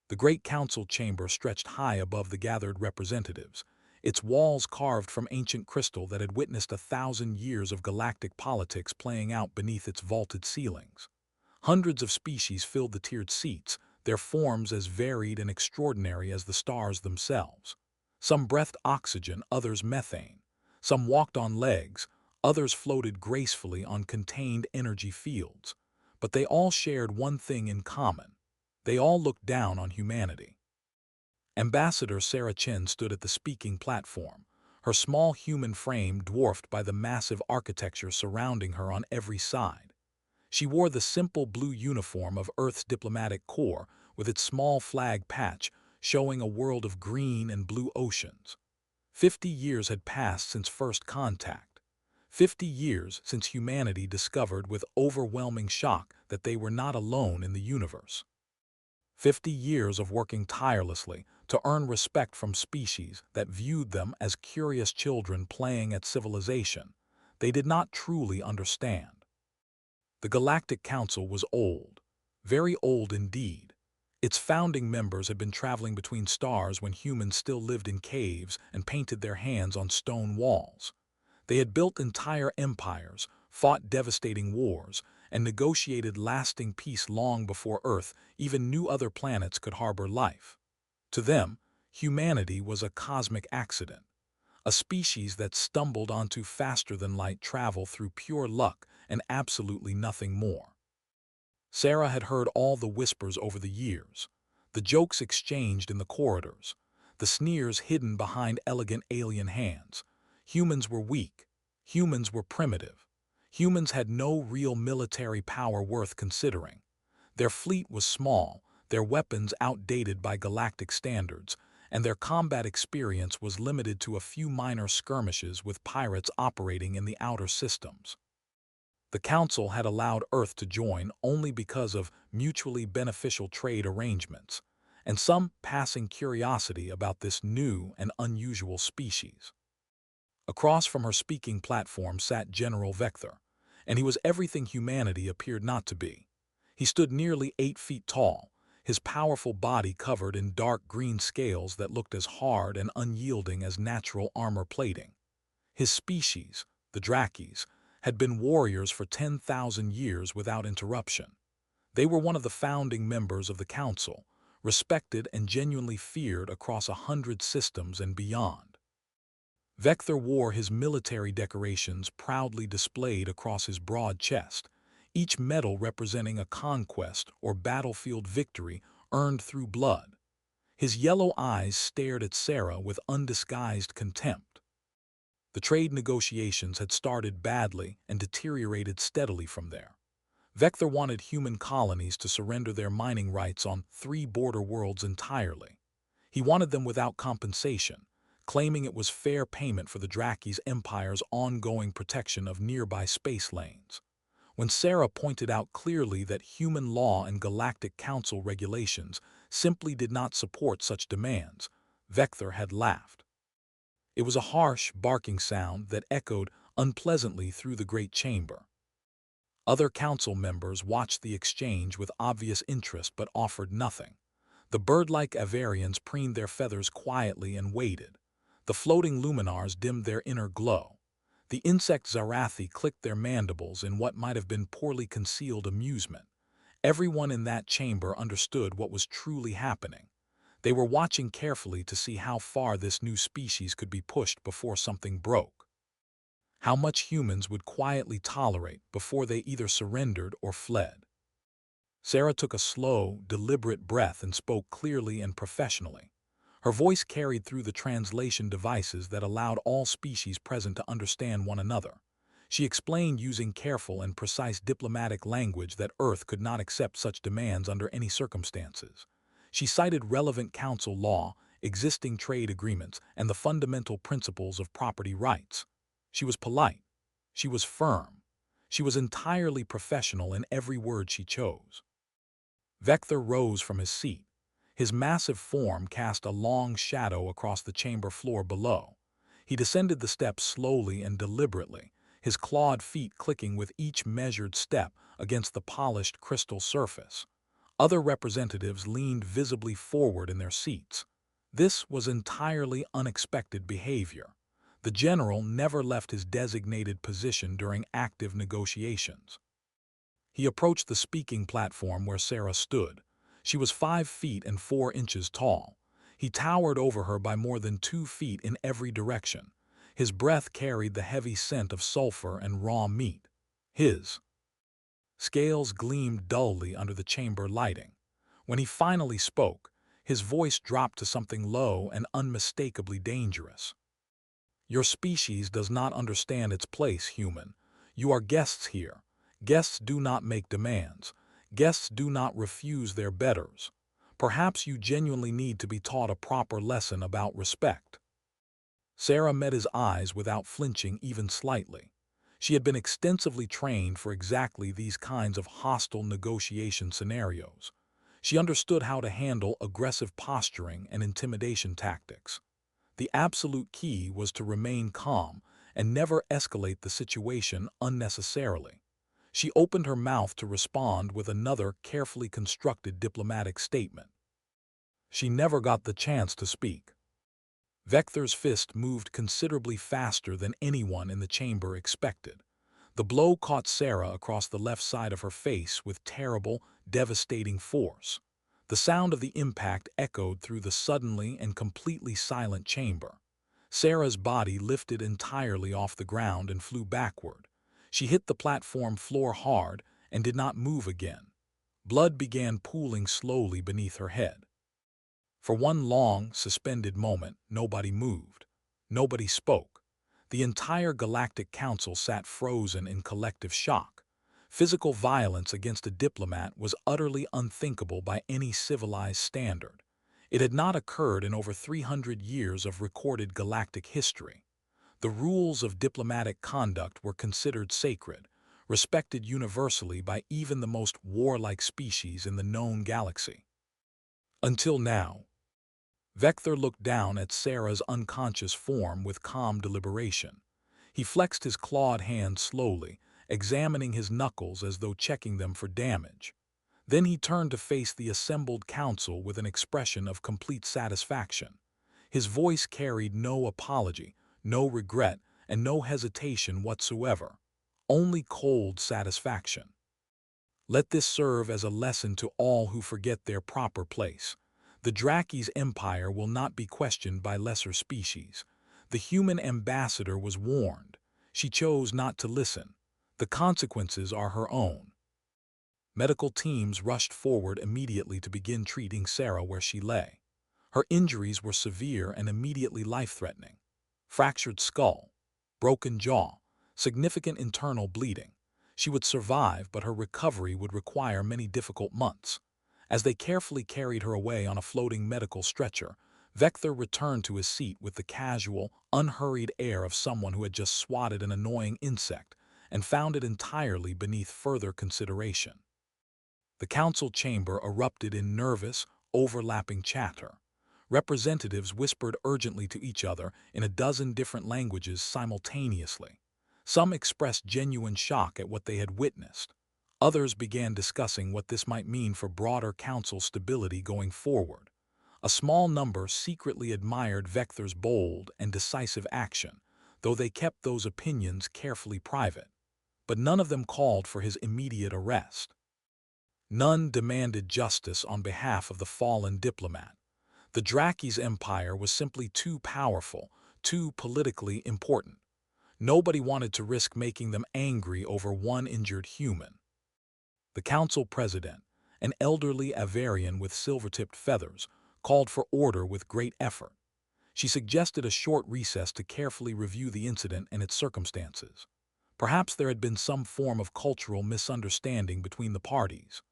The great council chamber stretched high above the gathered representatives, its walls carved from ancient crystal that had witnessed 1,000 years of galactic politics playing out beneath its vaulted ceilings. Hundreds of species filled the tiered seats, their forms as varied and extraordinary as the stars themselves. Some breathed oxygen, others methane. Some walked on legs, others floated gracefully on contained energy fields. But they all shared one thing in common. They all looked down on humanity. Ambassador Sarah Chen stood at the speaking platform, her small human frame dwarfed by the massive architecture surrounding her on every side. She wore the simple blue uniform of Earth's diplomatic corps with its small flag patch showing a world of green and blue oceans. 50 years had passed since first contact. 50 years since humanity discovered with overwhelming shock that they were not alone in the universe. 50 years of working tirelessly to earn respect from species that viewed them as curious children playing at civilization they did not truly understand. The Galactic Council was old, very old indeed. Its founding members had been traveling between stars when humans still lived in caves and painted their hands on stone walls. They had built entire empires, fought devastating wars, and negotiated lasting peace long before Earth even knew other planets could harbor life. To them, humanity was a cosmic accident, a species that stumbled onto faster-than-light travel through pure luck and absolutely nothing more. Sarah had heard all the whispers over the years, the jokes exchanged in the corridors, the sneers hidden behind elegant alien hands. Humans were weak. Humans were primitive. Humans had no real military power worth considering. Their fleet was small, their weapons outdated by galactic standards, and their combat experience was limited to a few minor skirmishes with pirates operating in the outer systems. The Council had allowed Earth to join only because of mutually beneficial trade arrangements, and some passing curiosity about this new and unusual species. Across from her speaking platform sat General Vector, and he was everything humanity appeared not to be. He stood nearly 8 feet tall, his powerful body covered in dark green scales that looked as hard and unyielding as natural armor plating. His species, the Drakis, had been warriors for 10,000 years without interruption. They were one of the founding members of the Council, respected and genuinely feared across 100 systems and beyond. Vector wore his military decorations proudly displayed across his broad chest, each medal representing a conquest or battlefield victory earned through blood. His yellow eyes stared at Sarah with undisguised contempt. The trade negotiations had started badly and deteriorated steadily from there. Vector wanted human colonies to surrender their mining rights on 3 border worlds entirely. He wanted them without compensation, claiming it was fair payment for the Drakis' empire's ongoing protection of nearby space lanes. When Sarah pointed out clearly that human law and Galactic Council regulations simply did not support such demands, Vector had laughed. It was a harsh, barking sound that echoed unpleasantly through the great chamber. Other council members watched the exchange with obvious interest but offered nothing. The bird-like Avarians preened their feathers quietly and waited. The floating Luminars dimmed their inner glow. The insect Zarathi clicked their mandibles in what might have been poorly concealed amusement. Everyone in that chamber understood what was truly happening. They were watching carefully to see how far this new species could be pushed before something broke. How much humans would quietly tolerate before they either surrendered or fled. Sarah took a slow, deliberate breath and spoke clearly and professionally. Her voice carried through the translation devices that allowed all species present to understand one another. She explained using careful and precise diplomatic language that Earth could not accept such demands under any circumstances. She cited relevant council law, existing trade agreements, and the fundamental principles of property rights. She was polite. She was firm. She was entirely professional in every word she chose. Vector rose from his seat. His massive form cast a long shadow across the chamber floor below. He descended the steps slowly and deliberately, his clawed feet clicking with each measured step against the polished crystal surface. Other representatives leaned visibly forward in their seats. This was entirely unexpected behavior. The general never left his designated position during active negotiations. He approached the speaking platform where Sarah stood. She was 5 feet and 4 inches tall. He towered over her by more than 2 feet in every direction. His breath carried the heavy scent of sulfur and raw meat. His scales gleamed dully under the chamber lighting. When he finally spoke, his voice dropped to something low and unmistakably dangerous. Your species does not understand its place, human. You are guests here. Guests do not make demands. Guests do not refuse their betters. Perhaps you genuinely need to be taught a proper lesson about respect. Sarah met his eyes without flinching even slightly. She had been extensively trained for exactly these kinds of hostile negotiation scenarios. She understood how to handle aggressive posturing and intimidation tactics. The absolute key was to remain calm and never escalate the situation unnecessarily. She opened her mouth to respond with another carefully constructed diplomatic statement. She never got the chance to speak. Vector's fist moved considerably faster than anyone in the chamber expected. The blow caught Sarah across the left side of her face with terrible, devastating force. The sound of the impact echoed through the suddenly and completely silent chamber. Sarah's body lifted entirely off the ground and flew backward. She hit the platform floor hard and did not move again. Blood began pooling slowly beneath her head. For one long, suspended moment, nobody moved. Nobody spoke. The entire Galactic Council sat frozen in collective shock. Physical violence against a diplomat was utterly unthinkable by any civilized standard. It had not occurred in over 300 years of recorded galactic history. The rules of diplomatic conduct were considered sacred, respected universally by even the most warlike species in the known galaxy. Until now. Vector looked down at Sarah's unconscious form with calm deliberation. He flexed his clawed hand slowly, examining his knuckles as though checking them for damage. Then he turned to face the assembled council with an expression of complete satisfaction. His voice carried no apology, no regret, and no hesitation whatsoever. Only cold satisfaction. Let this serve as a lesson to all who forget their proper place. The Draki's empire will not be questioned by lesser species. The human ambassador was warned. She chose not to listen. The consequences are her own. Medical teams rushed forward immediately to begin treating Sarah where she lay. Her injuries were severe and immediately life-threatening. Fractured skull, broken jaw, significant internal bleeding. She would survive, but her recovery would require many difficult months. As they carefully carried her away on a floating medical stretcher, Vector returned to his seat with the casual, unhurried air of someone who had just swatted an annoying insect and found it entirely beneath further consideration. The council chamber erupted in nervous, overlapping chatter. Representatives whispered urgently to each other in a dozen different languages simultaneously. Some expressed genuine shock at what they had witnessed. Others began discussing what this might mean for broader council stability going forward. A small number secretly admired Vector's bold and decisive action, though they kept those opinions carefully private. But none of them called for his immediate arrest. None demanded justice on behalf of the fallen diplomat. The Draki's empire was simply too powerful, too politically important. Nobody wanted to risk making them angry over one injured human. The council president, an elderly Avarian with silver-tipped feathers, called for order with great effort. She suggested a short recess to carefully review the incident and its circumstances. Perhaps there had been some form of cultural misunderstanding between the parties.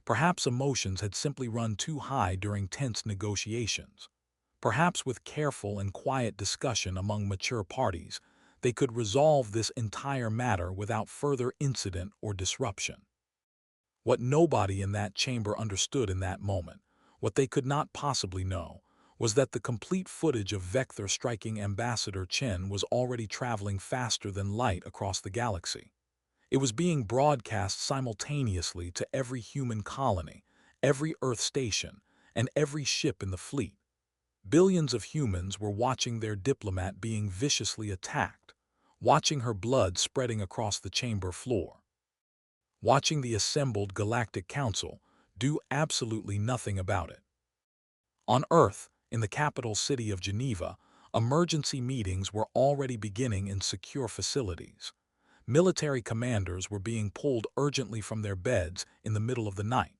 Perhaps emotions had simply run too high during tense negotiations. Perhaps with careful and quiet discussion among mature parties, they could resolve this entire matter without further incident or disruption. What nobody in that chamber understood in that moment, what they could not possibly know, was that the complete footage of Vector striking Ambassador Chen was already traveling faster than light across the galaxy. It was being broadcast simultaneously to every human colony, every Earth station, and every ship in the fleet. Billions of humans were watching their diplomat being viciously attacked, watching her blood spreading across the chamber floor, watching the assembled Galactic Council do absolutely nothing about it. On Earth, in the capital city of Geneva, emergency meetings were already beginning in secure facilities. Military commanders were being pulled urgently from their beds in the middle of the night.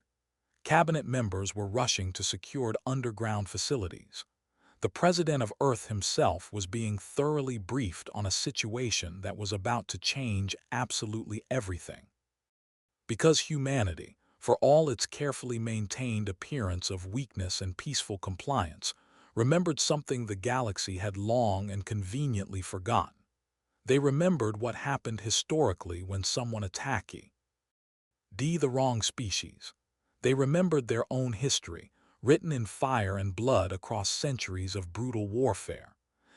Cabinet members were rushing to secured underground facilities. The President of Earth himself was being thoroughly briefed on a situation that was about to change absolutely everything. Because humanity, for all its carefully maintained appearance of weakness and peaceful compliance, remembered something the galaxy had long and conveniently forgotten. They remembered what happened historically when someone attacked the wrong species. They remembered their own history, written in fire and blood across centuries of brutal warfare.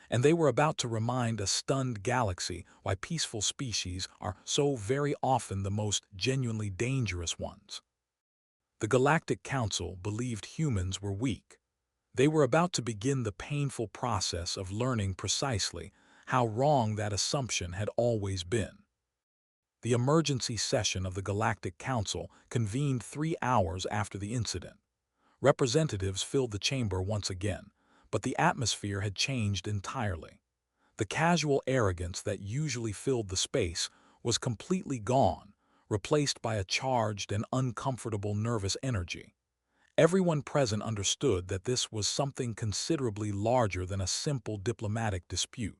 And they were about to remind a stunned galaxy why peaceful species are so very often the most genuinely dangerous ones. The Galactic Council believed humans were weak. They were about to begin the painful process of learning precisely how wrong that assumption had always been. The emergency session of the Galactic Council convened 3 hours after the incident. Representatives filled the chamber once again, but the atmosphere had changed entirely. The casual arrogance that usually filled the space was completely gone, replaced by a charged and uncomfortable nervous energy. Everyone present understood that this was something considerably larger than a simple diplomatic dispute.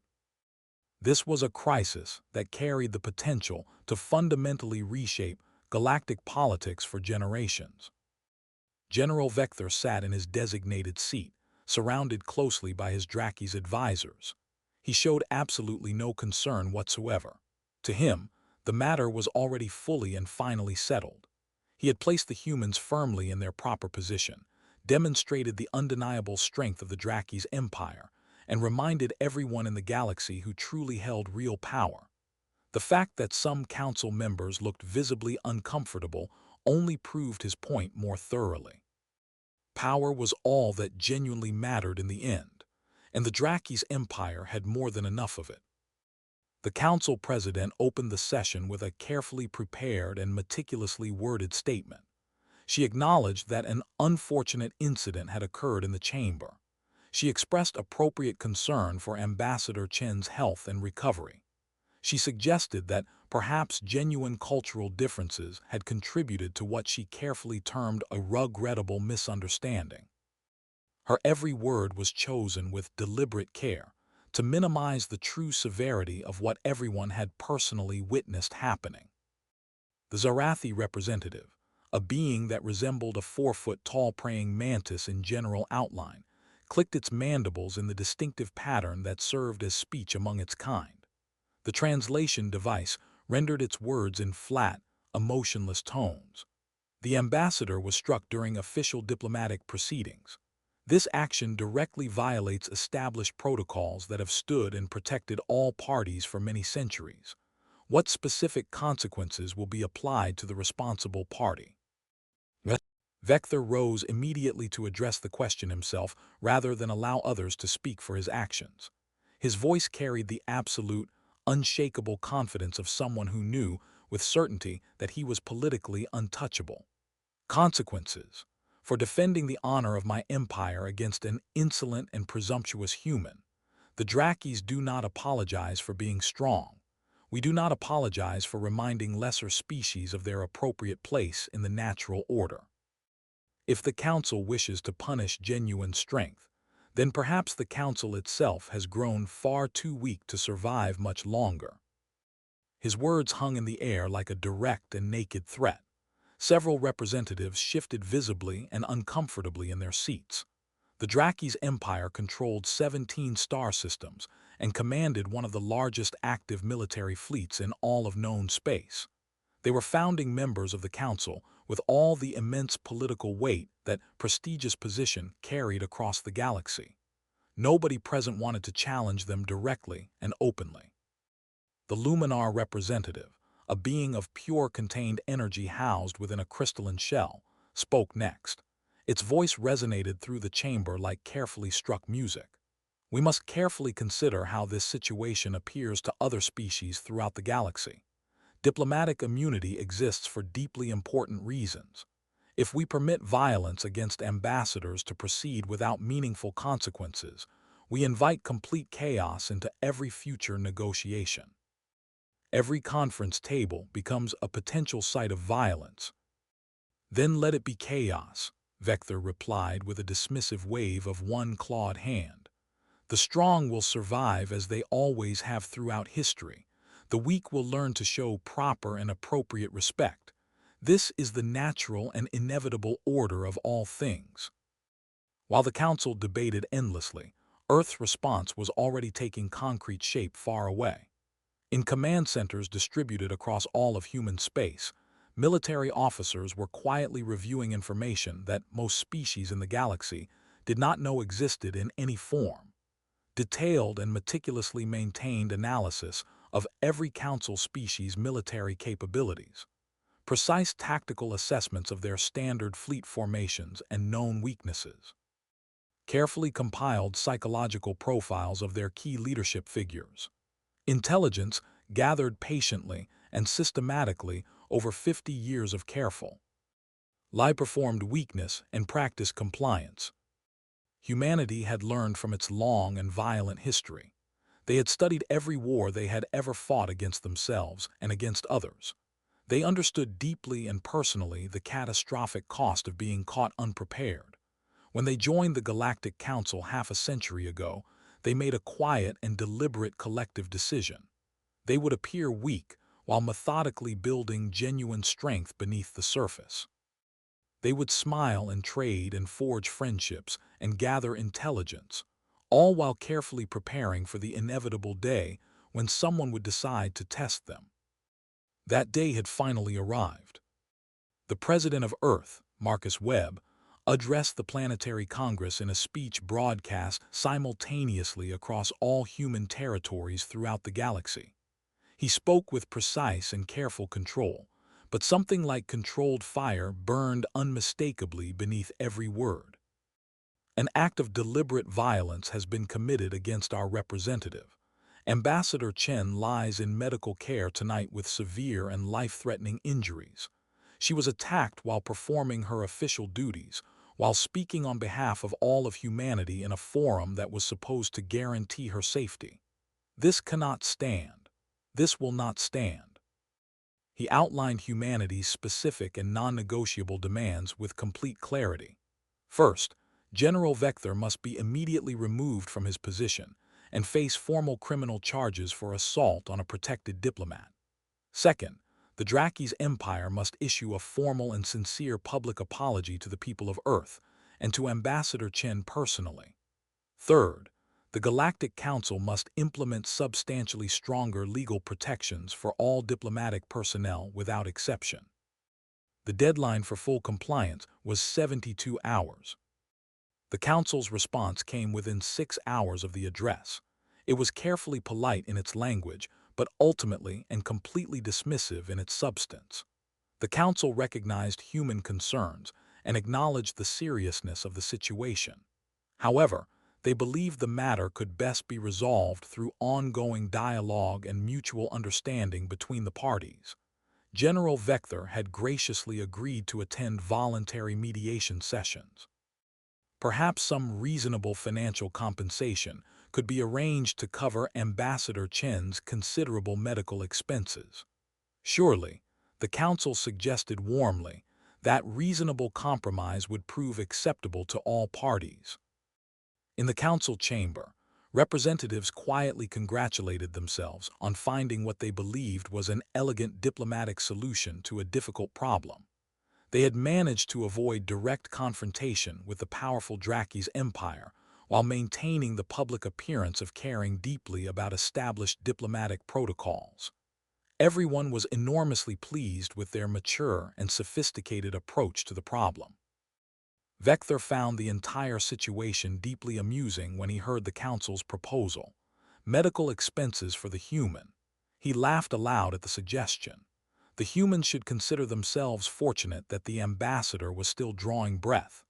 This was a crisis that carried the potential to fundamentally reshape galactic politics for generations. General Vector sat in his designated seat, surrounded closely by his Draki's advisors. He showed absolutely no concern whatsoever. To him, the matter was already fully and finally settled. He had placed the humans firmly in their proper position, demonstrated the undeniable strength of the Draki's empire, and reminded everyone in the galaxy who truly held real power. The fact that some council members looked visibly uncomfortable only proved his point more thoroughly. Power was all that genuinely mattered in the end, and the Draki's empire had more than enough of it. The council president opened the session with a carefully prepared and meticulously worded statement. She acknowledged that an unfortunate incident had occurred in the chamber. She expressed appropriate concern for Ambassador Chen's health and recovery. She suggested that perhaps genuine cultural differences had contributed to what she carefully termed a regrettable misunderstanding. Her every word was chosen with deliberate care to minimize the true severity of what everyone had personally witnessed happening. The Zarathi representative, a being that resembled a 4-foot-tall praying mantis in general outline, clicked its mandibles in the distinctive pattern that served as speech among its kind. The translation device rendered its words in flat, emotionless tones. The ambassador was struck during official diplomatic proceedings. This action directly violates established protocols that have stood and protected all parties for many centuries. What specific consequences will be applied to the responsible party? Vector rose immediately to address the question himself rather than allow others to speak for his actions. His voice carried the absolute, unshakable confidence of someone who knew with certainty that he was politically untouchable. Consequences. For defending the honor of my empire against an insolent and presumptuous human. The Drakis do not apologize for being strong. We do not apologize for reminding lesser species of their appropriate place in the natural order. If the Council wishes to punish genuine strength, then perhaps the Council itself has grown far too weak to survive much longer. His words hung in the air like a direct and naked threat. Several representatives shifted visibly and uncomfortably in their seats. The Draki's empire controlled 17 star systems and commanded one of the largest active military fleets in all of known space. They were founding members of the Council with all the immense political weight that prestigious position carried across the galaxy. Nobody present wanted to challenge them directly and openly. The Luminar representative, a being of pure contained energy housed within a crystalline shell, spoke next. Its voice resonated through the chamber like carefully struck music. We must carefully consider how this situation appears to other species throughout the galaxy. Diplomatic immunity exists for deeply important reasons. If we permit violence against ambassadors to proceed without meaningful consequences, we invite complete chaos into every future negotiation. Every conference table becomes a potential site of violence. Then let it be chaos, Vector replied with a dismissive wave of one clawed hand. The strong will survive as they always have throughout history. The weak will learn to show proper and appropriate respect. This is the natural and inevitable order of all things. While the council debated endlessly, Earth's response was already taking concrete shape far away. In command centers distributed across all of human space, military officers were quietly reviewing information that most species in the galaxy did not know existed in any form. Detailed and meticulously maintained analysis of every council species' military capabilities. Precise tactical assessments of their standard fleet formations and known weaknesses. Carefully compiled psychological profiles of their key leadership figures. Intelligence gathered patiently and systematically over 50 years of careful, lie-performed weakness and practiced compliance. Humanity had learned from its long and violent history. They had studied every war they had ever fought against themselves and against others. They understood deeply and personally the catastrophic cost of being caught unprepared. When they joined the Galactic Council half a century ago, they made a quiet and deliberate collective decision. They would appear weak while methodically building genuine strength beneath the surface. They would smile and trade and forge friendships and gather intelligence, all while carefully preparing for the inevitable day when someone would decide to test them. That day had finally arrived. The President of Earth, Marcus Webb, addressed the Planetary Congress in a speech broadcast simultaneously across all human territories throughout the galaxy. He spoke with precise and careful control, but something like controlled fire burned unmistakably beneath every word. An act of deliberate violence has been committed against our representative. Ambassador Chen lies in medical care tonight with severe and life-threatening injuries. She was attacked while performing her official duties, while speaking on behalf of all of humanity in a forum that was supposed to guarantee her safety. This cannot stand. This will not stand. He outlined humanity's specific and non-negotiable demands with complete clarity. First, General Vector must be immediately removed from his position and face formal criminal charges for assault on a protected diplomat. Second, the Draki's Empire must issue a formal and sincere public apology to the people of Earth and to Ambassador Chen personally. Third, the Galactic Council must implement substantially stronger legal protections for all diplomatic personnel without exception. The deadline for full compliance was 72 hours. The Council's response came within 6 hours of the address. It was carefully polite in its language, but ultimately and completely dismissive in its substance. The Council recognized human concerns and acknowledged the seriousness of the situation. However, they believed the matter could best be resolved through ongoing dialogue and mutual understanding between the parties. General Vector had graciously agreed to attend voluntary mediation sessions. Perhaps some reasonable financial compensation could be arranged to cover Ambassador Chen's considerable medical expenses. Surely, the Council suggested warmly, that reasonable compromise would prove acceptable to all parties. In the Council chamber, representatives quietly congratulated themselves on finding what they believed was an elegant diplomatic solution to a difficult problem. They had managed to avoid direct confrontation with the powerful Draki's empire while maintaining the public appearance of caring deeply about established diplomatic protocols. Everyone was enormously pleased with their mature and sophisticated approach to the problem. Vector found the entire situation deeply amusing when he heard the Council's proposal: medical expenses for the human. He laughed aloud at the suggestion. The humans should consider themselves fortunate that the ambassador was still drawing breath.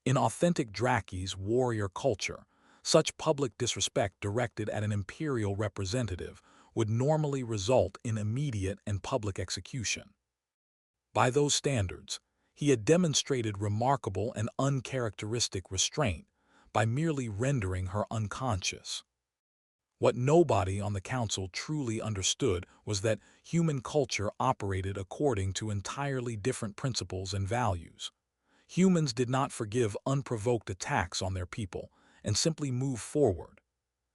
In authentic Draki's warrior culture, such public disrespect directed at an imperial representative would normally result in immediate and public execution. By those standards, he had demonstrated remarkable and uncharacteristic restraint by merely rendering her unconscious. What nobody on the council truly understood was that human culture operated according to entirely different principles and values. Humans did not forgive unprovoked attacks on their people and simply move forward.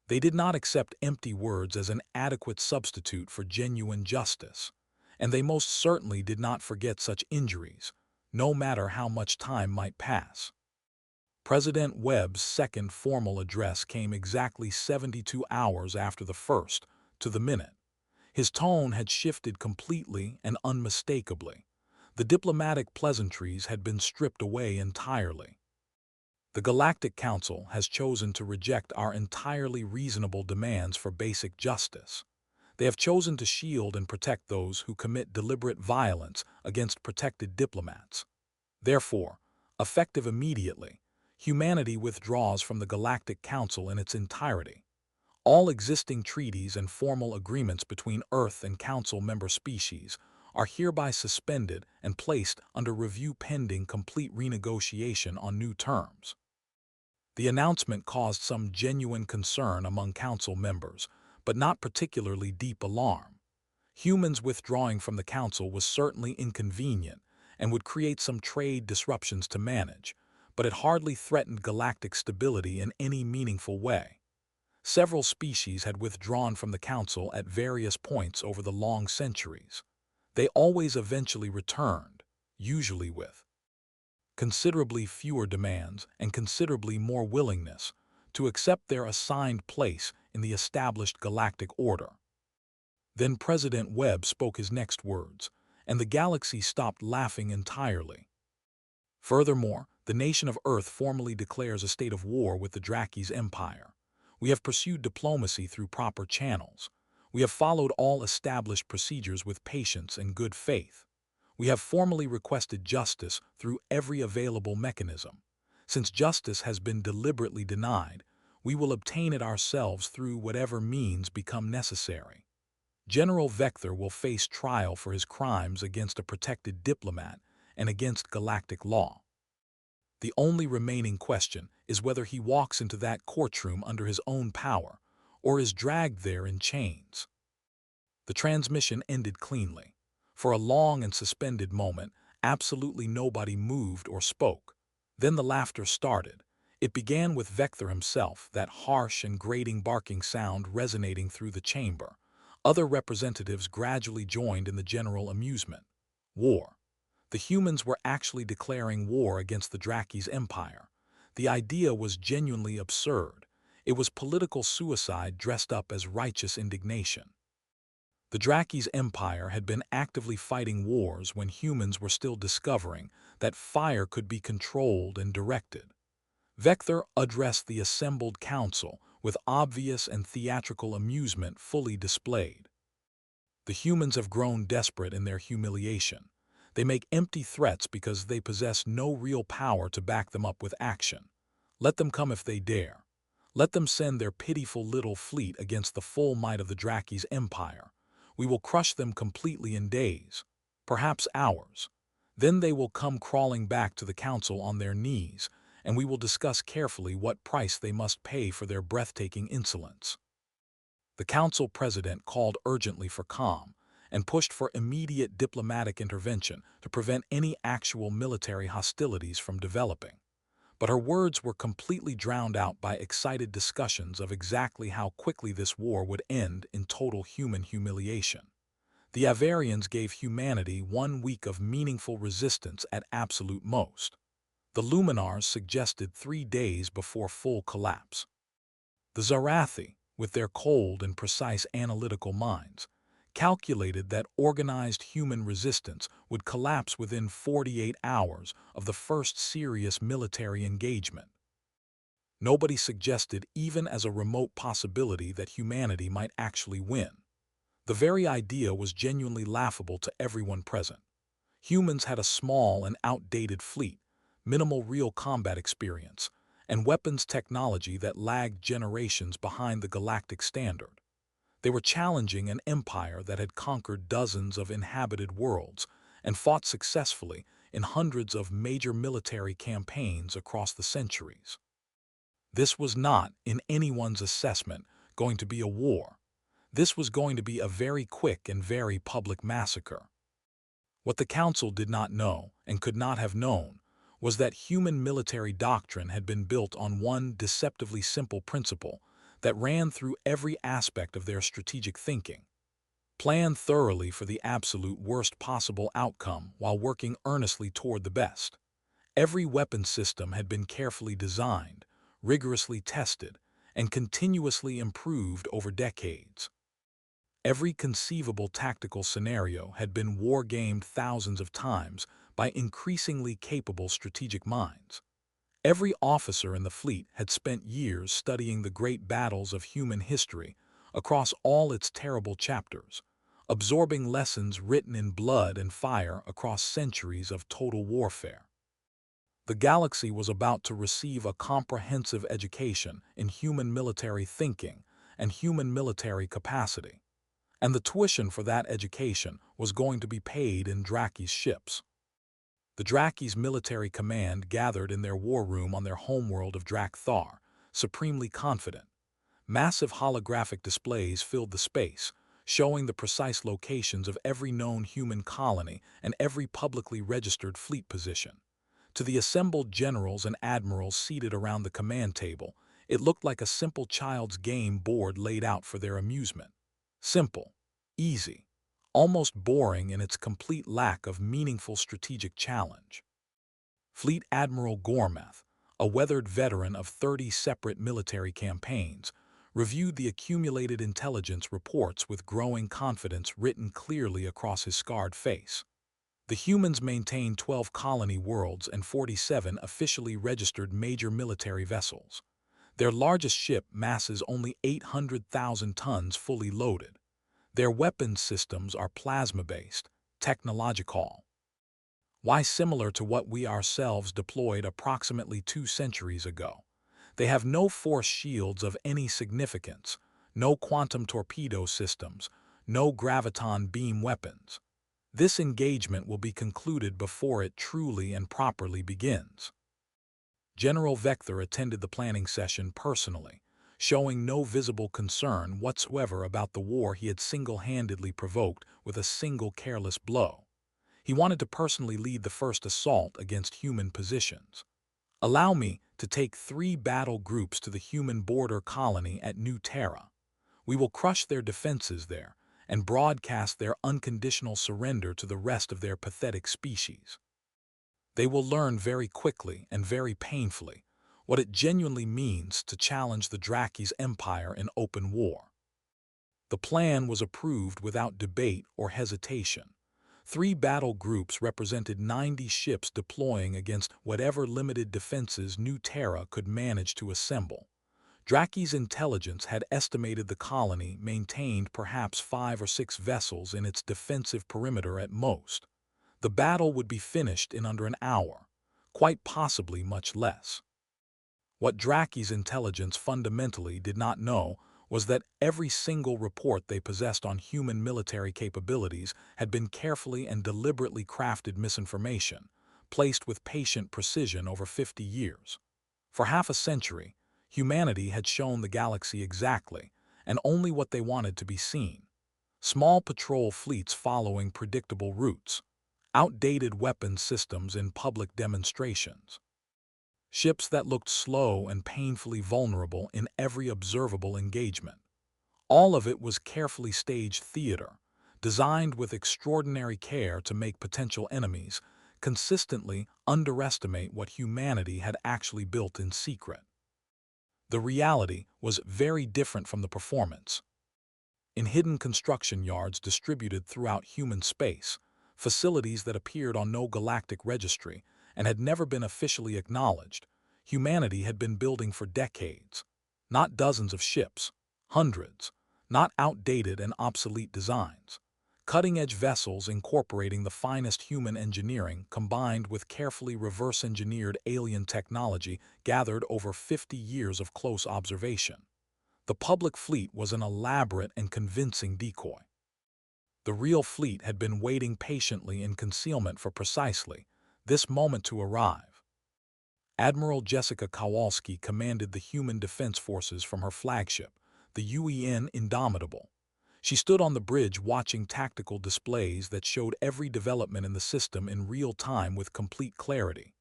They did not accept empty words as an adequate substitute for genuine justice, and they most certainly did not forget such injuries, no matter how much time might pass. President Webb's second formal address came exactly 72 hours after the first, to the minute. His tone had shifted completely and unmistakably. The diplomatic pleasantries had been stripped away entirely. The Galactic Council has chosen to reject our entirely reasonable demands for basic justice. They have chosen to shield and protect those who commit deliberate violence against protected diplomats. Therefore, effective immediately, humanity withdraws from the Galactic Council in its entirety. All existing treaties and formal agreements between Earth and Council member species are hereby suspended and placed under review pending complete renegotiation on new terms. The announcement caused some genuine concern among Council members, but not particularly deep alarm. Humans withdrawing from the Council was certainly inconvenient and would create some trade disruptions to manage, but it hardly threatened galactic stability in any meaningful way. Several species had withdrawn from the Council at various points over the long centuries. They always eventually returned, usually with considerably fewer demands and considerably more willingness to accept their assigned place in the established galactic order. Then President Webb spoke his next words, and the galaxy stopped laughing entirely. Furthermore, the nation of Earth formally declares a state of war with the Draki's empire. We have pursued diplomacy through proper channels. We have followed all established procedures with patience and good faith. We have formally requested justice through every available mechanism. Since justice has been deliberately denied, we will obtain it ourselves through whatever means become necessary. General Vector will face trial for his crimes against a protected diplomat and against galactic law. The only remaining question is whether he walks into that courtroom under his own power or is dragged there in chains. The transmission ended cleanly. For a long and suspended moment, absolutely nobody moved or spoke. Then the laughter started. It began with Vector himself, that harsh and grating barking sound resonating through the chamber. Other representatives gradually joined in the general amusement. War. The humans were actually declaring war against the Draki's empire. The idea was genuinely absurd. It was political suicide dressed up as righteous indignation. The Draki's empire had been actively fighting wars when humans were still discovering that fire could be controlled and directed. Vector addressed the assembled council with obvious and theatrical amusement fully displayed. The humans have grown desperate in their humiliation. They make empty threats because they possess no real power to back them up with action. Let them come if they dare. Let them send their pitiful little fleet against the full might of the Draki's empire. We will crush them completely in days, perhaps hours. Then they will come crawling back to the council on their knees, and we will discuss carefully what price they must pay for their breathtaking insolence. The council president called urgently for calm and pushed for immediate diplomatic intervention to prevent any actual military hostilities from developing. But her words were completely drowned out by excited discussions of exactly how quickly this war would end in total human humiliation. The Avarians gave humanity 1 week of meaningful resistance at absolute most. The Luminars suggested 3 days before full collapse. The Zarathi, with their cold and precise analytical minds, calculated that organized human resistance would collapse within 48 hours of the first serious military engagement. Nobody suggested even as a remote possibility that humanity might actually win. The very idea was genuinely laughable to everyone present. Humans had a small and outdated fleet, minimal real combat experience, and weapons technology that lagged generations behind the galactic standard. They were challenging an empire that had conquered dozens of inhabited worlds and fought successfully in hundreds of major military campaigns across the centuries. This was not, in anyone's assessment, going to be a war. This was going to be a very quick and very public massacre. What the Council did not know, and could not have known, was that human military doctrine had been built on one deceptively simple principle that ran through every aspect of their strategic thinking. Plan thoroughly for the absolute worst possible outcome while working earnestly toward the best. Every weapon system had been carefully designed, rigorously tested, and continuously improved over decades. Every conceivable tactical scenario had been war-gamed thousands of times by increasingly capable strategic minds. Every officer in the fleet had spent years studying the great battles of human history across all its terrible chapters, absorbing lessons written in blood and fire across centuries of total warfare. The galaxy was about to receive a comprehensive education in human military thinking and human military capacity, and the tuition for that education was going to be paid in Draki's ships. The Draki's military command gathered in their war room on their homeworld of Drak-Thar, supremely confident. Massive holographic displays filled the space, showing the precise locations of every known human colony and every publicly registered fleet position. To the assembled generals and admirals seated around the command table, it looked like a simple child's game board laid out for their amusement. Simple, easy, almost boring in its complete lack of meaningful strategic challenge. Fleet Admiral Gormeth, a weathered veteran of 30 separate military campaigns, reviewed the accumulated intelligence reports with growing confidence written clearly across his scarred face. The humans maintained 12 colony worlds and 47 officially registered major military vessels. Their largest ship masses only 800,000 tons fully loaded. Their weapons systems are plasma-based, technological. Why similar to what we ourselves deployed approximately 2 centuries ago. They have no force shields of any significance, no quantum torpedo systems, no graviton beam weapons. This engagement will be concluded before it truly and properly begins. General Vector attended the planning session personally, showing no visible concern whatsoever about the war he had single-handedly provoked with a single careless blow. He wanted to personally lead the first assault against human positions. Allow me to take 3 battle groups to the human border colony at New Terra. We will crush their defenses there and broadcast their unconditional surrender to the rest of their pathetic species. They will learn very quickly and very painfully what it genuinely means to challenge the Draki's empire in open war. The plan was approved without debate or hesitation. 3 battle groups represented 90 ships deploying against whatever limited defenses New Terra could manage to assemble. Draki's intelligence had estimated the colony maintained perhaps 5 or 6 vessels in its defensive perimeter at most. The battle would be finished in under an hour, quite possibly much less. What Draki's intelligence fundamentally did not know was that every single report they possessed on human military capabilities had been carefully and deliberately crafted misinformation, placed with patient precision over 50 years. For half a century, humanity had shown the galaxy exactly, and only what they wanted to be seen. Small patrol fleets following predictable routes, outdated weapons systems in public demonstrations, ships that looked slow and painfully vulnerable in every observable engagement. All of it was carefully staged theater, designed with extraordinary care to make potential enemies consistently underestimate what humanity had actually built in secret. The reality was very different from the performance. In hidden construction yards distributed throughout human space, facilities that appeared on no galactic registry and had never been officially acknowledged, humanity had been building for decades. Not dozens of ships, hundreds, not outdated and obsolete designs. Cutting-edge vessels incorporating the finest human engineering combined with carefully reverse-engineered alien technology gathered over 50 years of close observation. The public fleet was an elaborate and convincing decoy. The real fleet had been waiting patiently in concealment for precisely this moment to arrive. Admiral Jessica Kowalski commanded the human defense forces from her flagship, the UEN Indomitable. She stood on the bridge watching tactical displays that showed every development in the system in real time with complete clarity.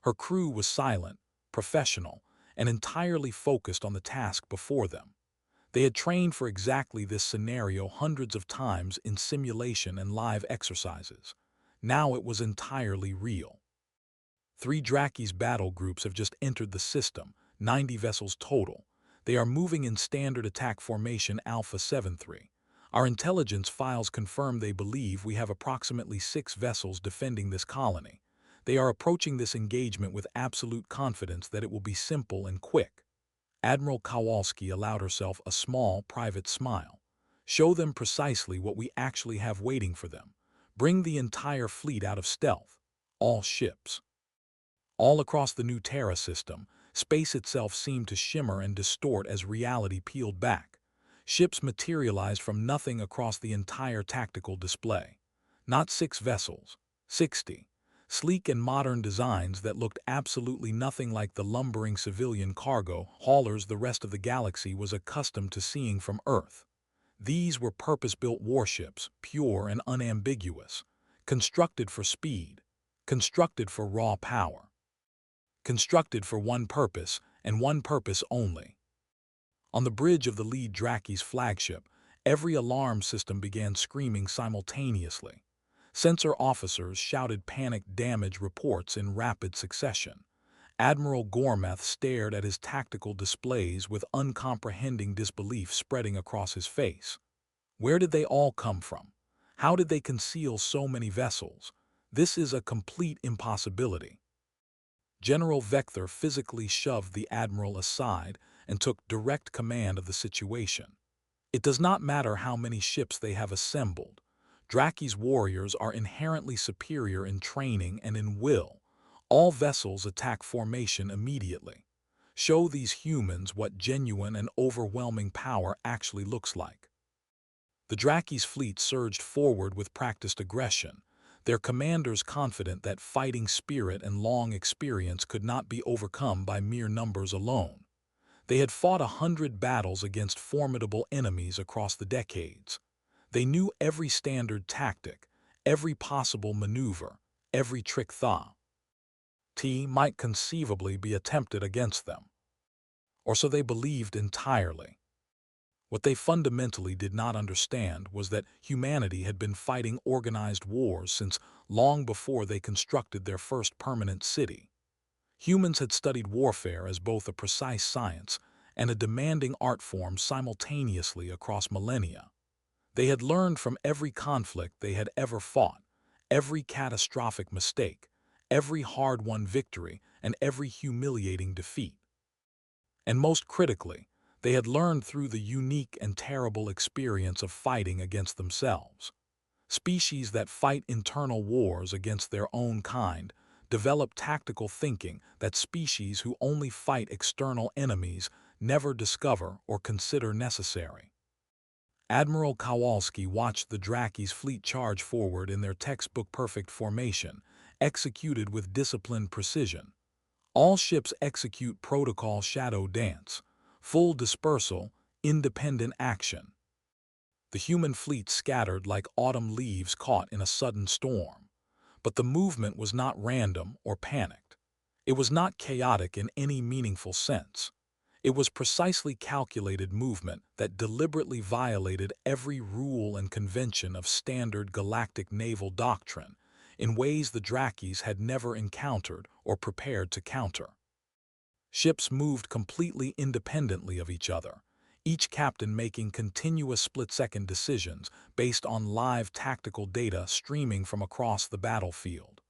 Her crew was silent, professional, and entirely focused on the task before them. They had trained for exactly this scenario hundreds of times in simulation and live exercises. Now it was entirely real. 3 Drakis battle groups have just entered the system, 90 vessels total. They are moving in standard attack formation Alpha 7-3. Our intelligence files confirm they believe we have approximately 6 vessels defending this colony. They are approaching this engagement with absolute confidence that it will be simple and quick. Admiral Kowalski allowed herself a small, private smile. Show them precisely what we actually have waiting for them. Bring the entire fleet out of stealth. All ships. All across the new Terra system, space itself seemed to shimmer and distort as reality peeled back. Ships materialized from nothing across the entire tactical display. Not 6 vessels, 60. Sleek and modern designs that looked absolutely nothing like the lumbering civilian cargo haulers the rest of the galaxy was accustomed to seeing from Earth. These were purpose-built warships, pure and unambiguous, constructed for speed, constructed for raw power, constructed for one purpose, and one purpose only. On the bridge of the lead Drakis flagship, every alarm system began screaming simultaneously. Sensor officers shouted panic damage reports in rapid succession. Admiral Gormeth stared at his tactical displays with uncomprehending disbelief spreading across his face. Where did they all come from? How did they conceal so many vessels? This is a complete impossibility. General Vector physically shoved the admiral aside and took direct command of the situation. It does not matter how many ships they have assembled. Drakis warriors are inherently superior in training and in will. All vessels attack formation immediately. Show these humans what genuine and overwhelming power actually looks like. The Drakis fleet surged forward with practiced aggression, their commanders confident that fighting spirit and long experience could not be overcome by mere numbers alone. They had fought 100 battles against formidable enemies across the decades. They knew every standard tactic, every possible maneuver, every trick thought might conceivably be attempted against them. Or so they believed entirely. What they fundamentally did not understand was that humanity had been fighting organized wars since long before they constructed their first permanent city. Humans had studied warfare as both a precise science and a demanding art form simultaneously across millennia. They had learned from every conflict they had ever fought, every catastrophic mistake, every hard-won victory, and every humiliating defeat. And most critically, they had learned through the unique and terrible experience of fighting against themselves. Species that fight internal wars against their own kind develop tactical thinking that species who only fight external enemies never discover or consider necessary. Admiral Kowalski watched the Drakis fleet charge forward in their textbook-perfect formation, executed with disciplined precision. All ships execute protocol shadow dance, full dispersal, independent action. The human fleet scattered like autumn leaves caught in a sudden storm. But the movement was not random or panicked. It was not chaotic in any meaningful sense. It was precisely calculated movement that deliberately violated every rule and convention of standard galactic naval doctrine in ways the Drakis had never encountered or prepared to counter. Ships moved completely independently of each other, each captain making continuous split-second decisions based on live tactical data streaming from across the battlefield.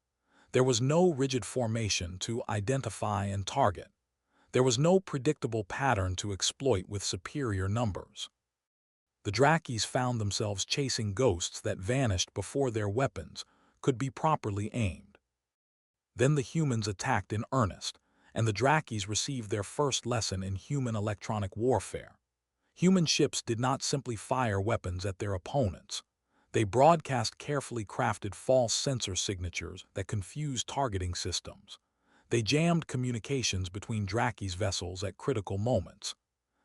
There was no rigid formation to identify and target. There was no predictable pattern to exploit with superior numbers. The Drakis found themselves chasing ghosts that vanished before their weapons could be properly aimed. Then the humans attacked in earnest, and the Drakis received their first lesson in human electronic warfare. Human ships did not simply fire weapons at their opponents. They broadcast carefully crafted false sensor signatures that confused targeting systems. They jammed communications between Drakis vessels at critical moments.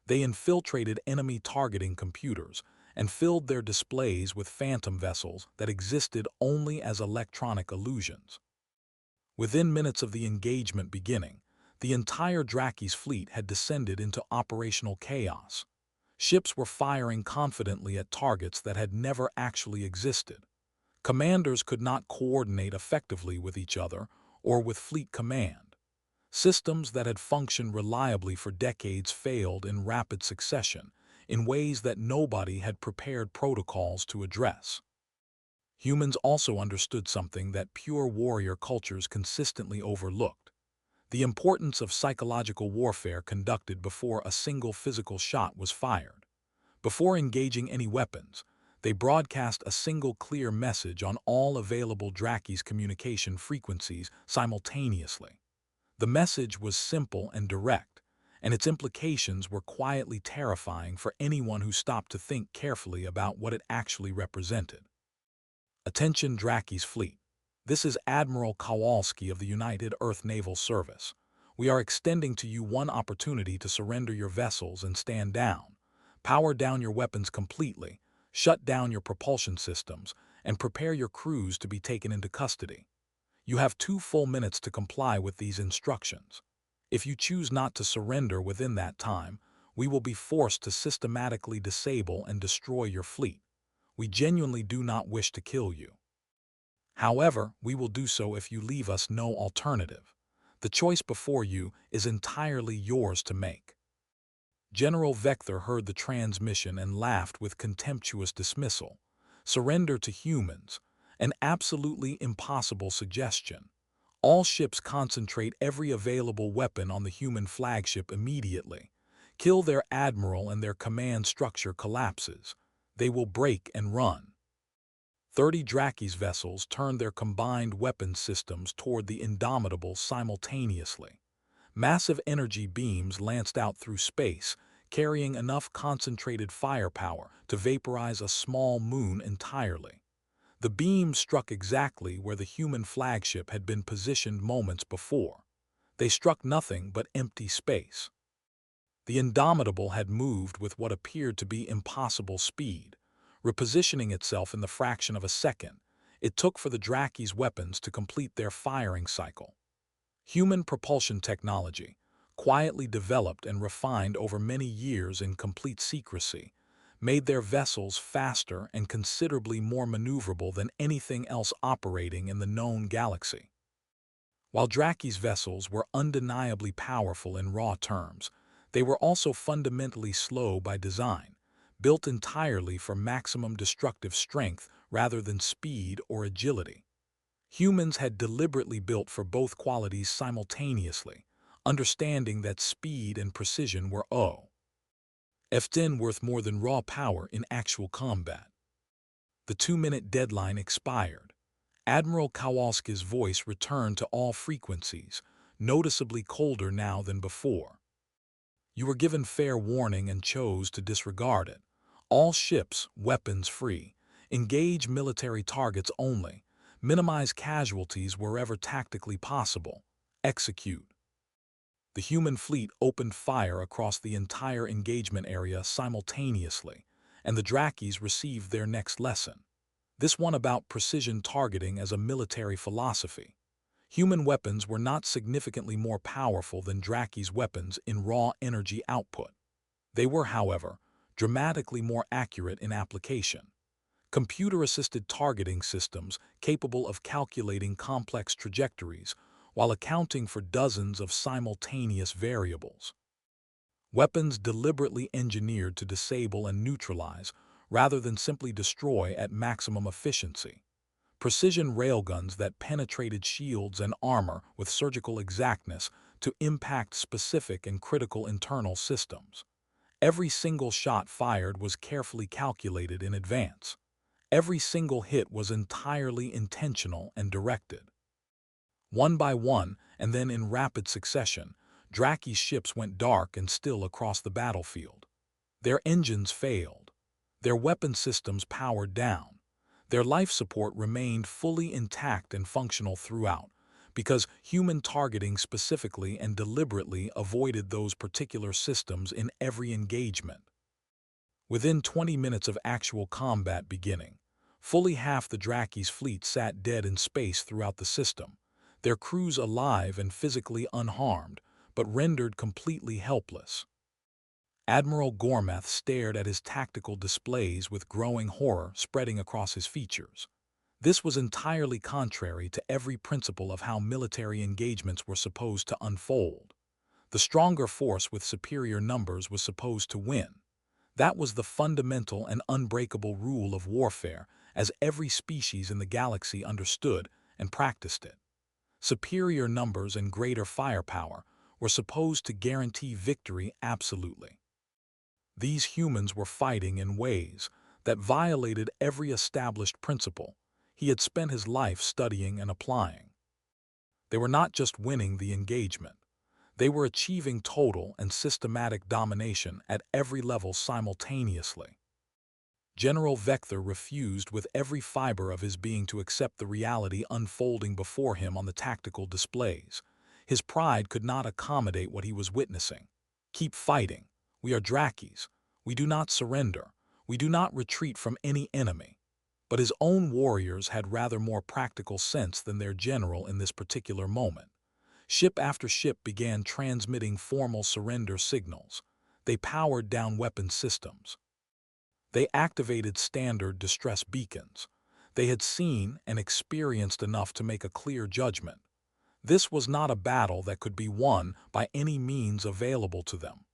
They infiltrated enemy targeting computers and filled their displays with phantom vessels that existed only as electronic illusions. Within minutes of the engagement beginning, the entire Drakis fleet had descended into operational chaos. Ships were firing confidently at targets that had never actually existed. Commanders could not coordinate effectively with each other or with fleet command. Systems that had functioned reliably for decades failed in rapid succession in ways that nobody had prepared protocols to address. Humans also understood something that pure warrior cultures consistently overlooked: the importance of psychological warfare conducted before a single physical shot was fired. Before engaging any weapons, they broadcast a single clear message on all available Drakis communication frequencies simultaneously. The message was simple and direct, and its implications were quietly terrifying for anyone who stopped to think carefully about what it actually represented. Attention Drakis Fleet. This is Admiral Kowalski of the United Earth Naval Service. We are extending to you one opportunity to surrender your vessels and stand down. Power down your weapons completely, shut down your propulsion systems, and prepare your crews to be taken into custody. You have 2 full minutes to comply with these instructions. If you choose not to surrender within that time, we will be forced to systematically disable and destroy your fleet. We genuinely do not wish to kill you. However, we will do so if you leave us no alternative. The choice before you is entirely yours to make. General Vector heard the transmission and laughed with contemptuous dismissal. Surrender to humans, an absolutely impossible suggestion. All ships concentrate every available weapon on the human flagship immediately. Kill their admiral and their command structure collapses. They will break and run. 30 Drakis vessels turned their combined weapons systems toward the Indomitable simultaneously. Massive energy beams lanced out through space, carrying enough concentrated firepower to vaporize a small moon entirely. The beams struck exactly where the human flagship had been positioned moments before. They struck nothing but empty space. The Indomitable had moved with what appeared to be impossible speed, repositioning itself in the fraction of a second it took for the Drakis' weapons to complete their firing cycle. Human propulsion technology, quietly developed and refined over many years in complete secrecy, made their vessels faster and considerably more maneuverable than anything else operating in the known galaxy. While Drakis' vessels were undeniably powerful in raw terms, they were also fundamentally slow by design, built entirely for maximum destructive strength rather than speed or agility. Humans had deliberately built for both qualities simultaneously, understanding that speed and precision were often worth more than raw power in actual combat. The 2-minute deadline expired. Admiral Kowalski's voice returned to all frequencies, noticeably colder now than before. You were given fair warning and chose to disregard it. All ships, weapons free. Engage military targets only. Minimize casualties wherever tactically possible. Execute. The human fleet opened fire across the entire engagement area simultaneously, and the Drakis received their next lesson. This one about precision targeting as a military philosophy. Human weapons were not significantly more powerful than Drakis' weapons in raw energy output. They were, however, dramatically more accurate in application. Computer-assisted targeting systems capable of calculating complex trajectories while accounting for dozens of simultaneous variables. Weapons deliberately engineered to disable and neutralize rather than simply destroy at maximum efficiency. Precision railguns that penetrated shields and armor with surgical exactness to impact specific and critical internal systems. Every single shot fired was carefully calculated in advance. Every single hit was entirely intentional and directed. One by one, and then in rapid succession, Draki's ships went dark and still across the battlefield. Their engines failed. Their weapon systems powered down. Their life support remained fully intact and functional throughout, because human targeting specifically and deliberately avoided those particular systems in every engagement. Within 20 minutes of actual combat beginning, fully half the Draki's fleet sat dead in space throughout the system, their crews alive and physically unharmed, but rendered completely helpless. Admiral Gormath stared at his tactical displays with growing horror spreading across his features. This was entirely contrary to every principle of how military engagements were supposed to unfold. The stronger force with superior numbers was supposed to win. That was the fundamental and unbreakable rule of warfare, as every species in the galaxy understood and practiced it. Superior numbers and greater firepower were supposed to guarantee victory absolutely. These humans were fighting in ways that violated every established principle he had spent his life studying and applying. They were not just winning the engagement. They were achieving total and systematic domination at every level simultaneously. General Vector refused with every fiber of his being to accept the reality unfolding before him on the tactical displays. His pride could not accommodate what he was witnessing. Keep fighting. We are Drakis. We do not surrender. We do not retreat from any enemy. But his own warriors had rather more practical sense than their general in this particular moment. Ship after ship began transmitting formal surrender signals. They powered down weapon systems. They activated standard distress beacons. They had seen and experienced enough to make a clear judgment. This was not a battle that could be won by any means available to them.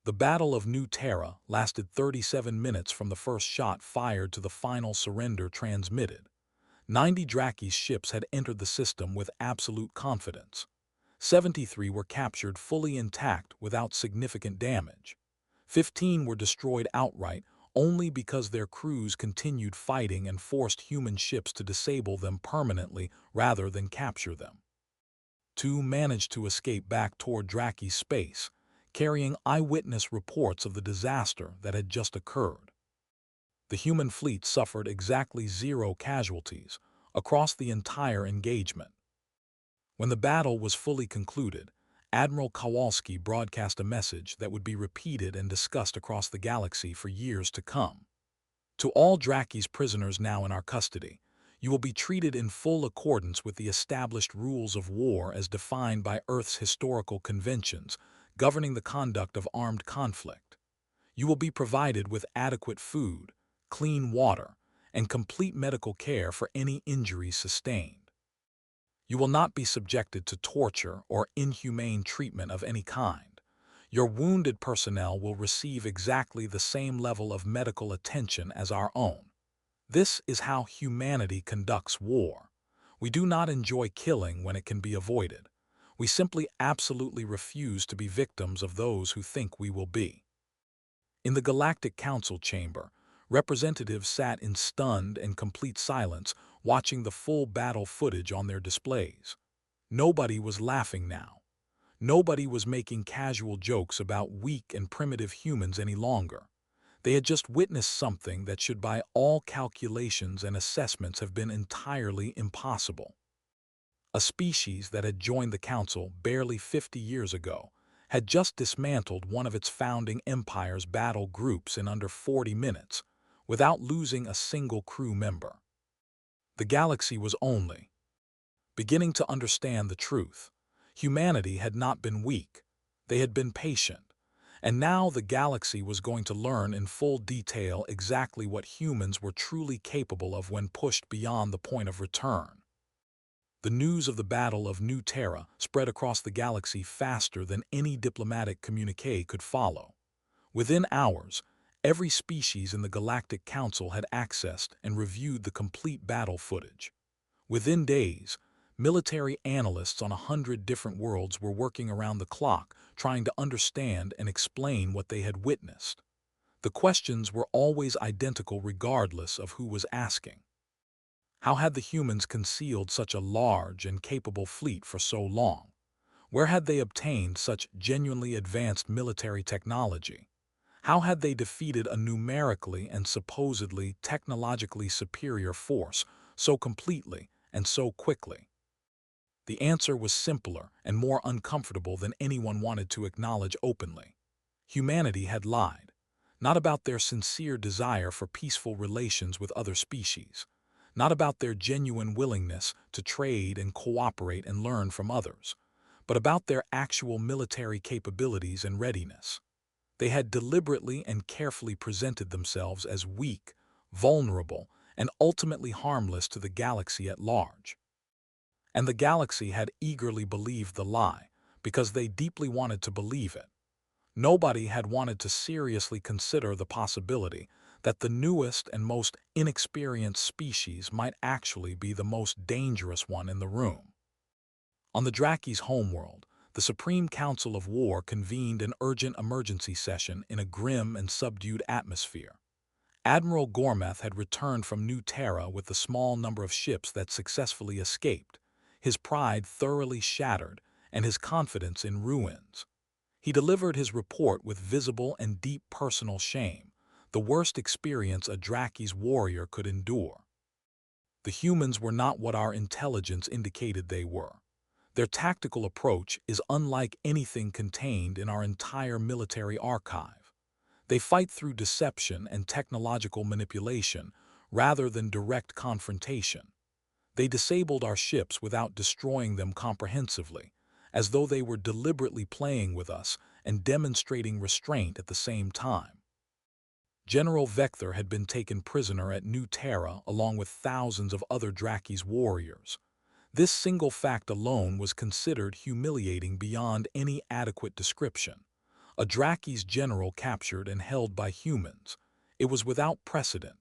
The Battle of New Terra lasted 37 minutes from the first shot fired to the final surrender transmitted. 90 Draki's ships had entered the system with absolute confidence. 73 were captured fully intact without significant damage. 15 were destroyed outright only because their crews continued fighting and forced human ships to disable them permanently rather than capture them. 2 managed to escape back toward Draki's space, carrying eyewitness reports of the disaster that had just occurred. The human fleet suffered exactly 0 casualties across the entire engagement. When the battle was fully concluded, Admiral Kowalski broadcast a message that would be repeated and discussed across the galaxy for years to come. To all Draki's prisoners now in our custody, you will be treated in full accordance with the established rules of war as defined by Earth's historical conventions governing the conduct of armed conflict. You will be provided with adequate food, clean water, and complete medical care for any injuries sustained. You will not be subjected to torture or inhumane treatment of any kind. Your wounded personnel will receive exactly the same level of medical attention as our own. This is how humanity conducts war. We do not enjoy killing when it can be avoided. We simply absolutely refuse to be victims of those who think we will be. In the Galactic Council chamber, representatives sat in stunned and complete silence, watching the full battle footage on their displays. Nobody was laughing now. Nobody was making casual jokes about weak and primitive humans any longer. They had just witnessed something that should by all calculations and assessments have been entirely impossible. A species that had joined the Council barely 50 years ago had just dismantled one of its founding empire's battle groups in under 40 minutes, without losing a single crew member. The galaxy was only beginning to understand the truth. Humanity had not been weak. They had been patient. And now the galaxy was going to learn in full detail exactly what humans were truly capable of when pushed beyond the point of return. The news of the Battle of New Terra spread across the galaxy faster than any diplomatic communique could follow. Within hours, every species in the Galactic Council had accessed and reviewed the complete battle footage. Within days, Military analysts on 100 different worlds were working around the clock, trying to understand and explain what they had witnessed. The questions were always identical regardless of who was asking. How had the humans concealed such a large and capable fleet for so long? Where had they obtained such genuinely advanced military technology? How had they defeated a numerically and supposedly technologically superior force so completely and so quickly? The answer was simpler and more uncomfortable than anyone wanted to acknowledge openly. Humanity had lied, not about their sincere desire for peaceful relations with other species, not about their genuine willingness to trade and cooperate and learn from others, but about their actual military capabilities and readiness. They had deliberately and carefully presented themselves as weak, vulnerable, and ultimately harmless to the galaxy at large. And the galaxy had eagerly believed the lie, because they deeply wanted to believe it. Nobody had wanted to seriously consider the possibility that the newest and most inexperienced species might actually be the most dangerous one in the room. On the Draki's homeworld, the Supreme Council of War convened an urgent emergency session in a grim and subdued atmosphere. Admiral Gormeth had returned from New Terra with the small number of ships that successfully escaped, his pride thoroughly shattered and his confidence in ruins. He delivered his report with visible and deep personal shame, the worst experience a Draki's warrior could endure. The humans were not what our intelligence indicated they were. Their tactical approach is unlike anything contained in our entire military archive. They fight through deception and technological manipulation rather than direct confrontation. They disabled our ships without destroying them comprehensively, as though they were deliberately playing with us and demonstrating restraint at the same time. General Vector had been taken prisoner at New Terra along with thousands of other Draki's warriors. This single fact alone was considered humiliating beyond any adequate description. A Draki's general captured and held by humans. It was without precedent.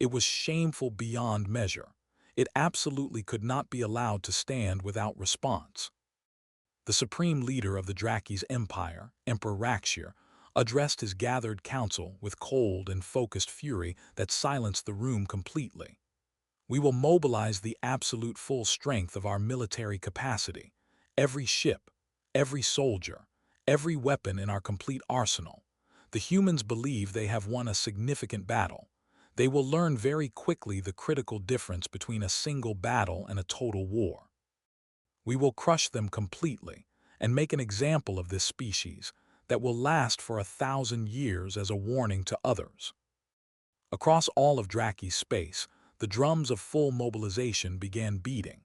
It was shameful beyond measure. It absolutely could not be allowed to stand without response. The supreme leader of the Draki's empire, Emperor Rakshir, addressed his gathered council with cold and focused fury that silenced the room completely. We will mobilize the absolute full strength of our military capacity, every ship, every soldier, every weapon in our complete arsenal. The humans believe they have won a significant battle. They will learn very quickly the critical difference between a single battle and a total war. We will crush them completely and make an example of this species that will last for 1,000 years as a warning to others. Across all of Draki's space, the drums of full mobilization began beating.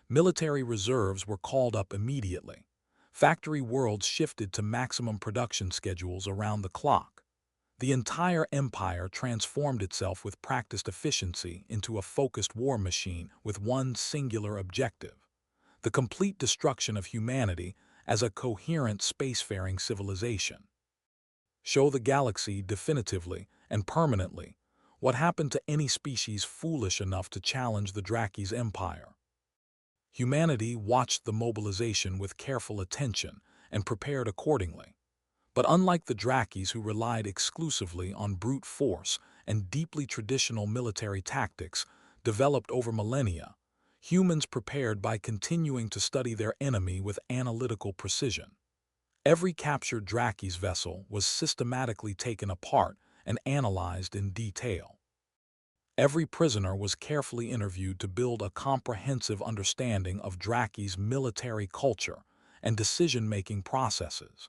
Military reserves were called up immediately. Factory worlds shifted to maximum production schedules around the clock. The entire empire transformed itself with practiced efficiency into a focused war machine with one singular objective: the complete destruction of humanity as a coherent spacefaring civilization. Show the galaxy definitively and permanently what happened to any species foolish enough to challenge the Draki's empire. Humanity watched the mobilization with careful attention and prepared accordingly. But unlike the Draki's, who relied exclusively on brute force and deeply traditional military tactics developed over millennia, humans prepared by continuing to study their enemy with analytical precision. Every captured Draki's vessel was systematically taken apart and analyzed in detail. Every prisoner was carefully interviewed to build a comprehensive understanding of Draki's military culture and decision-making processes.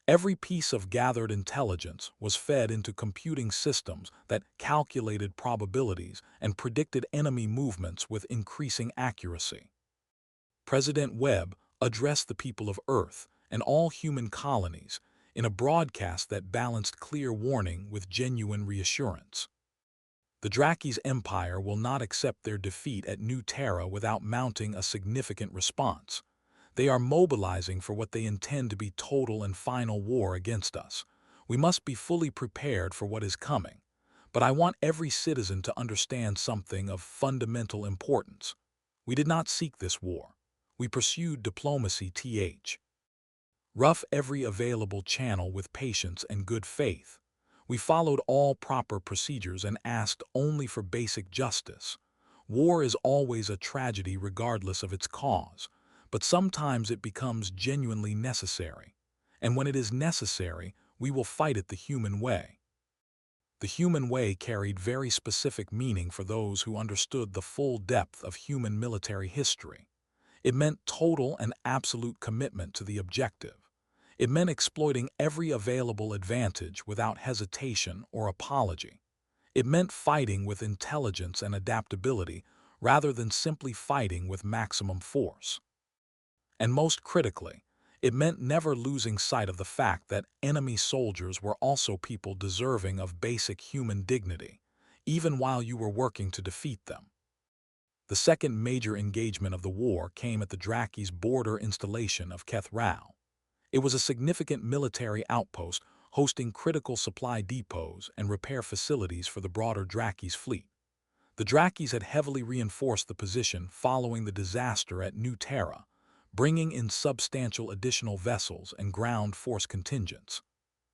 Every piece of gathered intelligence was fed into computing systems that calculated probabilities and predicted enemy movements with increasing accuracy. President Webb addressed the people of Earth and all human colonies in a broadcast that balanced clear warning with genuine reassurance. The Draki's empire will not accept their defeat at New Terra without mounting a significant response. They are mobilizing for what they intend to be total and final war against us. We must be fully prepared for what is coming. But I want every citizen to understand something of fundamental importance. We did not seek this war. We pursued diplomacy rough every available channel with patience and good faith. We followed all proper procedures and asked only for basic justice. War is always a tragedy regardless of its cause, but sometimes it becomes genuinely necessary. And when it is necessary, we will fight it the human way. The human way carried very specific meaning for those who understood the full depth of human military history. It meant total and absolute commitment to the objective. It meant exploiting every available advantage without hesitation or apology. It meant fighting with intelligence and adaptability rather than simply fighting with maximum force. And most critically, it meant never losing sight of the fact that enemy soldiers were also people deserving of basic human dignity, even while you were working to defeat them. The second major engagement of the war came at the Draki's border installation of Keth-Rau. It was a significant military outpost hosting critical supply depots and repair facilities for the broader Draki's fleet. The Drakis had heavily reinforced the position following the disaster at New Terra, bringing in substantial additional vessels and ground force contingents.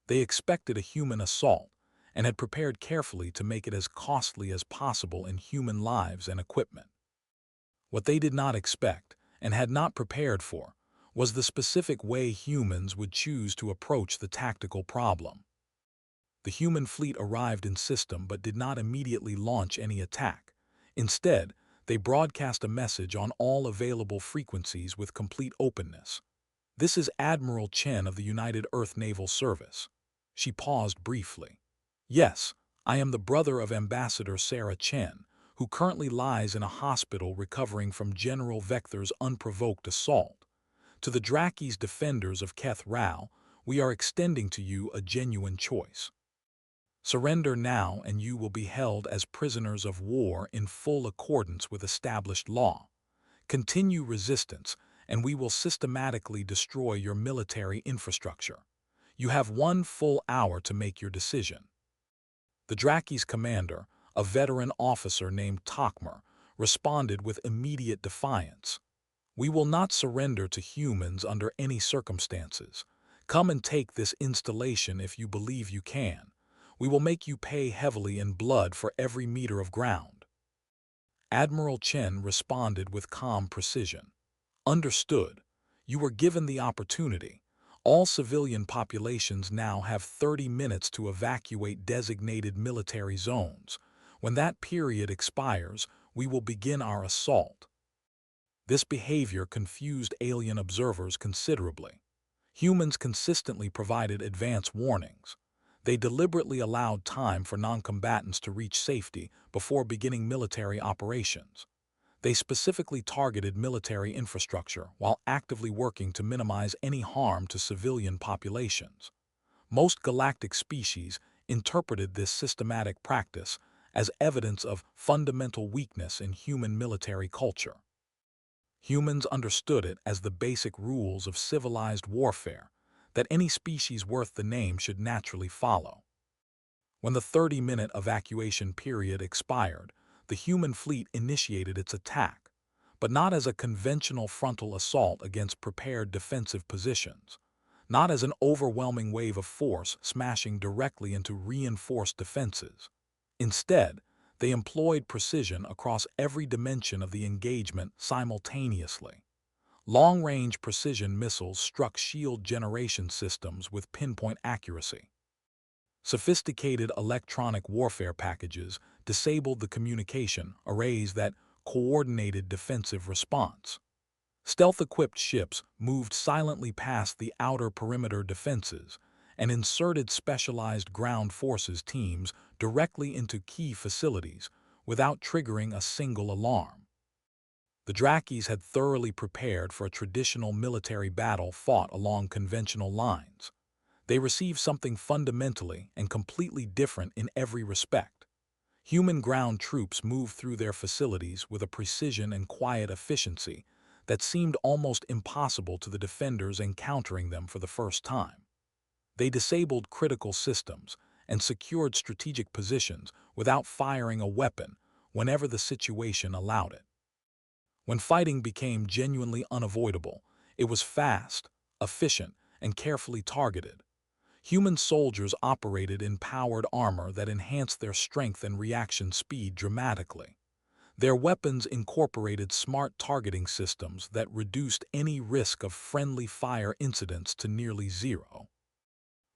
They expected a human assault and had prepared carefully to make it as costly as possible in human lives and equipment. What they did not expect, and had not prepared for, was the specific way humans would choose to approach the tactical problem. The human fleet arrived in system but did not immediately launch any attack. Instead, they broadcast a message on all available frequencies with complete openness. "This is Admiral Chen of the United Earth Naval Service." She paused briefly. "Yes, I am the brother of Ambassador Sarah Chen, who currently lies in a hospital recovering from General Vector's unprovoked assault. To the Draki's defenders of Keth-Rau, we are extending to you a genuine choice. Surrender now and you will be held as prisoners of war in full accordance with established law. Continue resistance and we will systematically destroy your military infrastructure. You have 1 full hour to make your decision." The Draki's commander, a veteran officer named Takmer, responded with immediate defiance. "We will not surrender to humans under any circumstances. Come and take this installation if you believe you can. We will make you pay heavily in blood for every meter of ground." Admiral Chen responded with calm precision. "Understood. You were given the opportunity. All civilian populations now have 30 minutes to evacuate designated military zones. When that period expires, we will begin our assault." This behavior confused alien observers considerably. Humans consistently provided advance warnings. They deliberately allowed time for non-combatants to reach safety before beginning military operations. They specifically targeted military infrastructure while actively working to minimize any harm to civilian populations. Most galactic species interpreted this systematic practice as evidence of fundamental weakness in human military culture. Humans understood it as the basic rules of civilized warfare that any species worth the name should naturally follow. When the 30-minute evacuation period expired, the human fleet initiated its attack, but not as a conventional frontal assault against prepared defensive positions, not as an overwhelming wave of force smashing directly into reinforced defenses. Instead, they employed precision across every dimension of the engagement simultaneously. Long-range precision missiles struck shield generation systems with pinpoint accuracy. Sophisticated electronic warfare packages disabled the communication arrays that coordinated defensive response. Stealth-equipped ships moved silently past the outer perimeter defenses and inserted specialized ground forces teams directly into key facilities without triggering a single alarm. The Drakis had thoroughly prepared for a traditional military battle fought along conventional lines. They received something fundamentally and completely different in every respect. Human ground troops moved through their facilities with a precision and quiet efficiency that seemed almost impossible to the defenders encountering them for the first time. They disabled critical systems and secured strategic positions without firing a weapon whenever the situation allowed it. When fighting became genuinely unavoidable, it was fast, efficient, and carefully targeted. Human soldiers operated in powered armor that enhanced their strength and reaction speed dramatically. Their weapons incorporated smart targeting systems that reduced any risk of friendly fire incidents to nearly zero.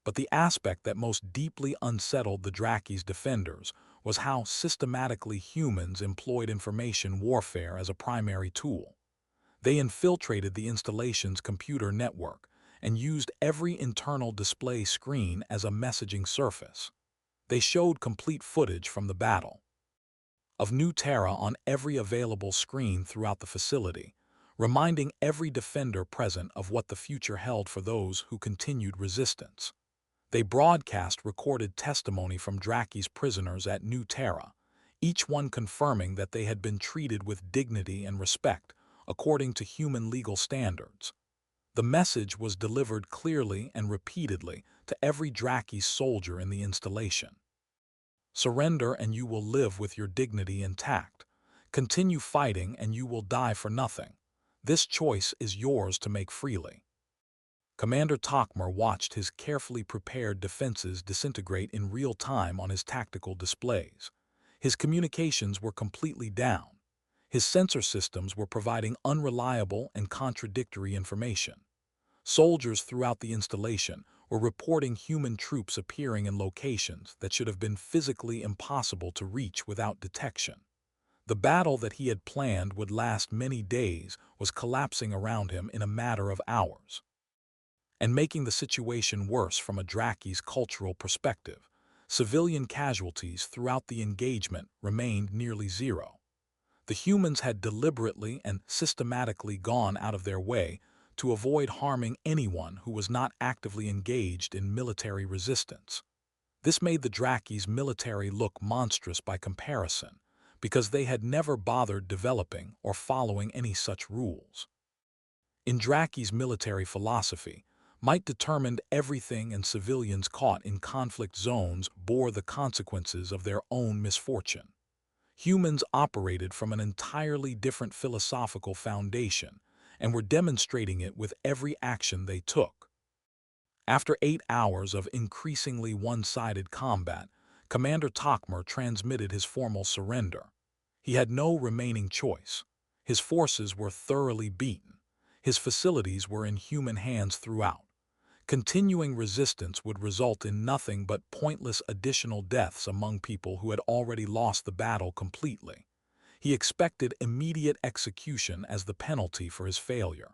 But the aspect that most deeply unsettled the Draki's defenders was how systematically humans employed information warfare as a primary tool. They infiltrated the installation's computer network and used every internal display screen as a messaging surface. They showed complete footage from the battle, of New Terra on every available screen throughout the facility, reminding every defender present of what the future held for those who continued resistance. They broadcast recorded testimony from Draki's prisoners at New Terra, each one confirming that they had been treated with dignity and respect according to human legal standards. The message was delivered clearly and repeatedly to every Draki soldier in the installation. Surrender and you will live with your dignity intact. Continue fighting and you will die for nothing. This choice is yours to make freely. Commander Takmur watched his carefully prepared defenses disintegrate in real time on his tactical displays. His communications were completely down. His sensor systems were providing unreliable and contradictory information. Soldiers throughout the installation were reporting human troops appearing in locations that should have been physically impossible to reach without detection. The battle that he had planned would last many days was collapsing around him in a matter of hours. And making the situation worse from a Draki's cultural perspective, civilian casualties throughout the engagement remained nearly zero. The humans had deliberately and systematically gone out of their way to avoid harming anyone who was not actively engaged in military resistance. This made the Draki's military look monstrous by comparison, because they had never bothered developing or following any such rules. In Draki's military philosophy, might determined everything, and civilians caught in conflict zones bore the consequences of their own misfortune. Humans operated from an entirely different philosophical foundation and were demonstrating it with every action they took. After 8 hours of increasingly one-sided combat, Commander Takmur transmitted his formal surrender. He had no remaining choice. His forces were thoroughly beaten. His facilities were in human hands throughout. Continuing resistance would result in nothing but pointless additional deaths among people who had already lost the battle completely. He expected immediate execution as the penalty for his failure.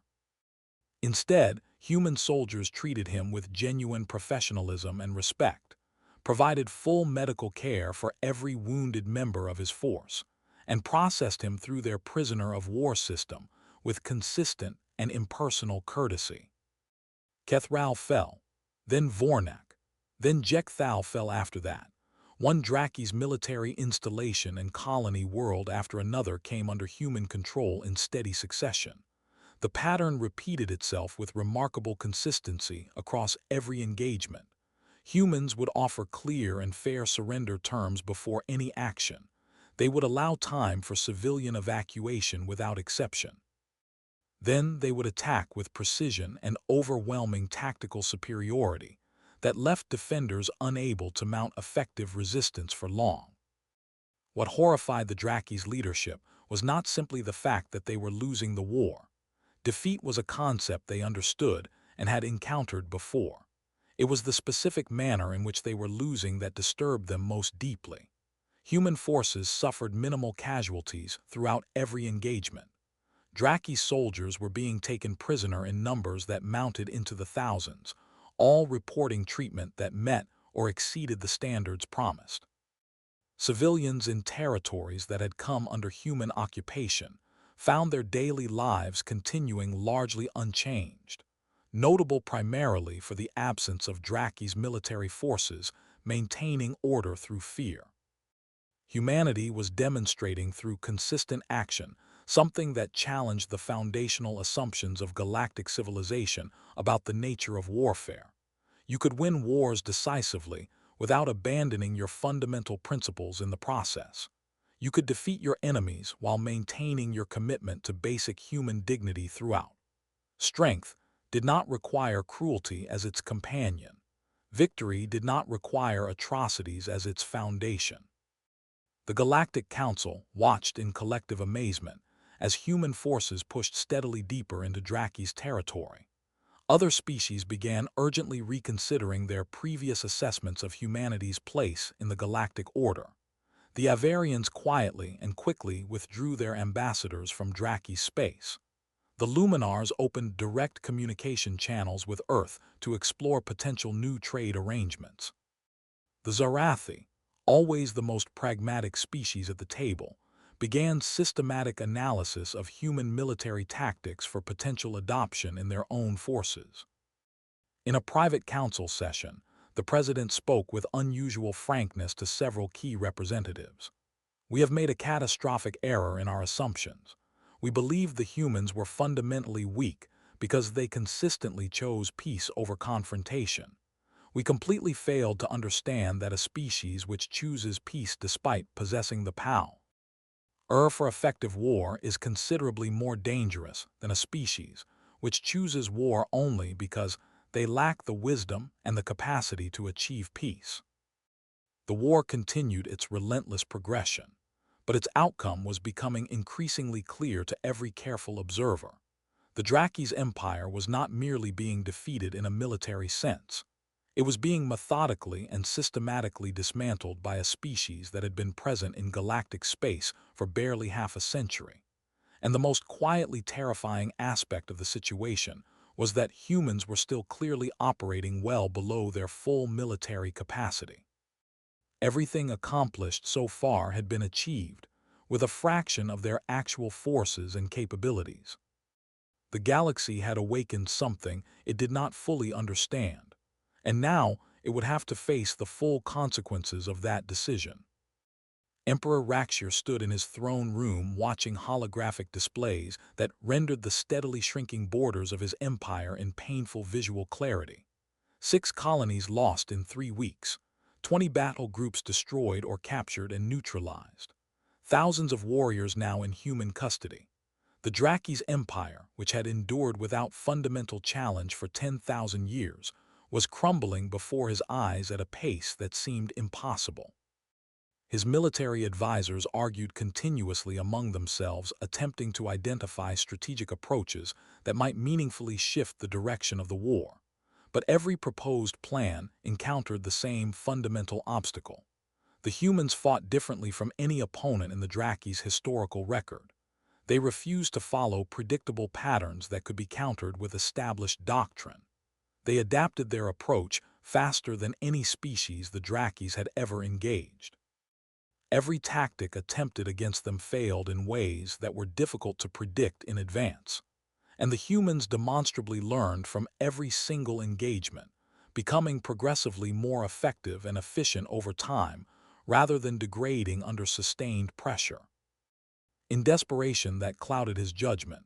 Instead, human soldiers treated him with genuine professionalism and respect, provided full medical care for every wounded member of his force, and processed him through their prisoner of war system with consistent and impersonal courtesy. Kethral fell, then Varnac, then Jekthal fell after that. One Draki's military installation and colony world after another came under human control in steady succession. The pattern repeated itself with remarkable consistency across every engagement. Humans would offer clear and fair surrender terms before any action. They would allow time for civilian evacuation without exception. Then they would attack with precision and overwhelming tactical superiority that left defenders unable to mount effective resistance for long. What horrified the Draki's leadership was not simply the fact that they were losing the war. Defeat was a concept they understood and had encountered before. It was the specific manner in which they were losing that disturbed them most deeply. Human forces suffered minimal casualties throughout every engagement. Draki soldiers were being taken prisoner in numbers that mounted into the thousands, all reporting treatment that met or exceeded the standards promised. Civilians in territories that had come under human occupation found their daily lives continuing largely unchanged, notable primarily for the absence of Draki's military forces maintaining order through fear. Humanity was demonstrating through consistent action something that challenged the foundational assumptions of galactic civilization about the nature of warfare. You could win wars decisively without abandoning your fundamental principles in the process. You could defeat your enemies while maintaining your commitment to basic human dignity throughout. Strength did not require cruelty as its companion. Victory did not require atrocities as its foundation. The Galactic Council watched in collective amazement as human forces pushed steadily deeper into Draki's territory. Other species began urgently reconsidering their previous assessments of humanity's place in the galactic order. The Avarians quietly and quickly withdrew their ambassadors from Draki's space. The Luminars opened direct communication channels with Earth to explore potential new trade arrangements. The Zarathi, always the most pragmatic species at the table, began systematic analysis of human military tactics for potential adoption in their own forces. In a private council session, the president spoke with unusual frankness to several key representatives. "We have made a catastrophic error in our assumptions. We believed the humans were fundamentally weak because they consistently chose peace over confrontation. We completely failed to understand that a species which chooses peace despite possessing the power for effective war is considerably more dangerous than a species which chooses war only because they lack the wisdom and the capacity to achieve peace." The war continued its relentless progression, but its outcome was becoming increasingly clear to every careful observer. The Draki's empire was not merely being defeated in a military sense. It was being methodically and systematically dismantled by a species that had been present in galactic space for barely half a century. And the most quietly terrifying aspect of the situation was that humans were still clearly operating well below their full military capacity. Everything accomplished so far had been achieved with a fraction of their actual forces and capabilities. The galaxy had awakened something it did not fully understand, and now it would have to face the full consequences of that decision. Emperor Rakshir stood in his throne room watching holographic displays that rendered the steadily shrinking borders of his empire in painful visual clarity. 6 colonies lost in 3 weeks, 20 battle groups destroyed or captured and neutralized, thousands of warriors now in human custody. The Draki's empire, which had endured without fundamental challenge for 10,000 years, was crumbling before his eyes at a pace that seemed impossible. His military advisors argued continuously among themselves, attempting to identify strategic approaches that might meaningfully shift the direction of the war. But every proposed plan encountered the same fundamental obstacle. The humans fought differently from any opponent in the Draki's historical record. They refused to follow predictable patterns that could be countered with established doctrine. They adapted their approach faster than any species the Drakis had ever engaged. Every tactic attempted against them failed in ways that were difficult to predict in advance, and the humans demonstrably learned from every single engagement, becoming progressively more effective and efficient over time rather than degrading under sustained pressure. In desperation that clouded his judgment,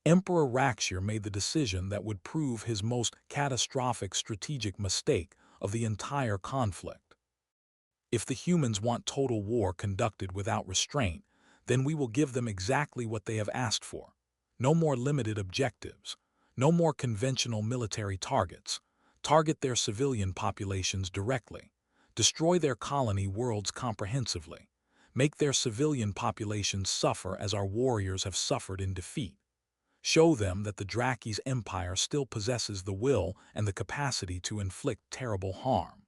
Emperor Rakshir made the decision that would prove his most catastrophic strategic mistake of the entire conflict. "If the humans want total war conducted without restraint, then we will give them exactly what they have asked for. No more limited objectives, no more conventional military targets. Target their civilian populations directly. Destroy their colony worlds comprehensively. Make their civilian populations suffer as our warriors have suffered in defeat. Show them that the Draki's empire still possesses the will and the capacity to inflict terrible harm."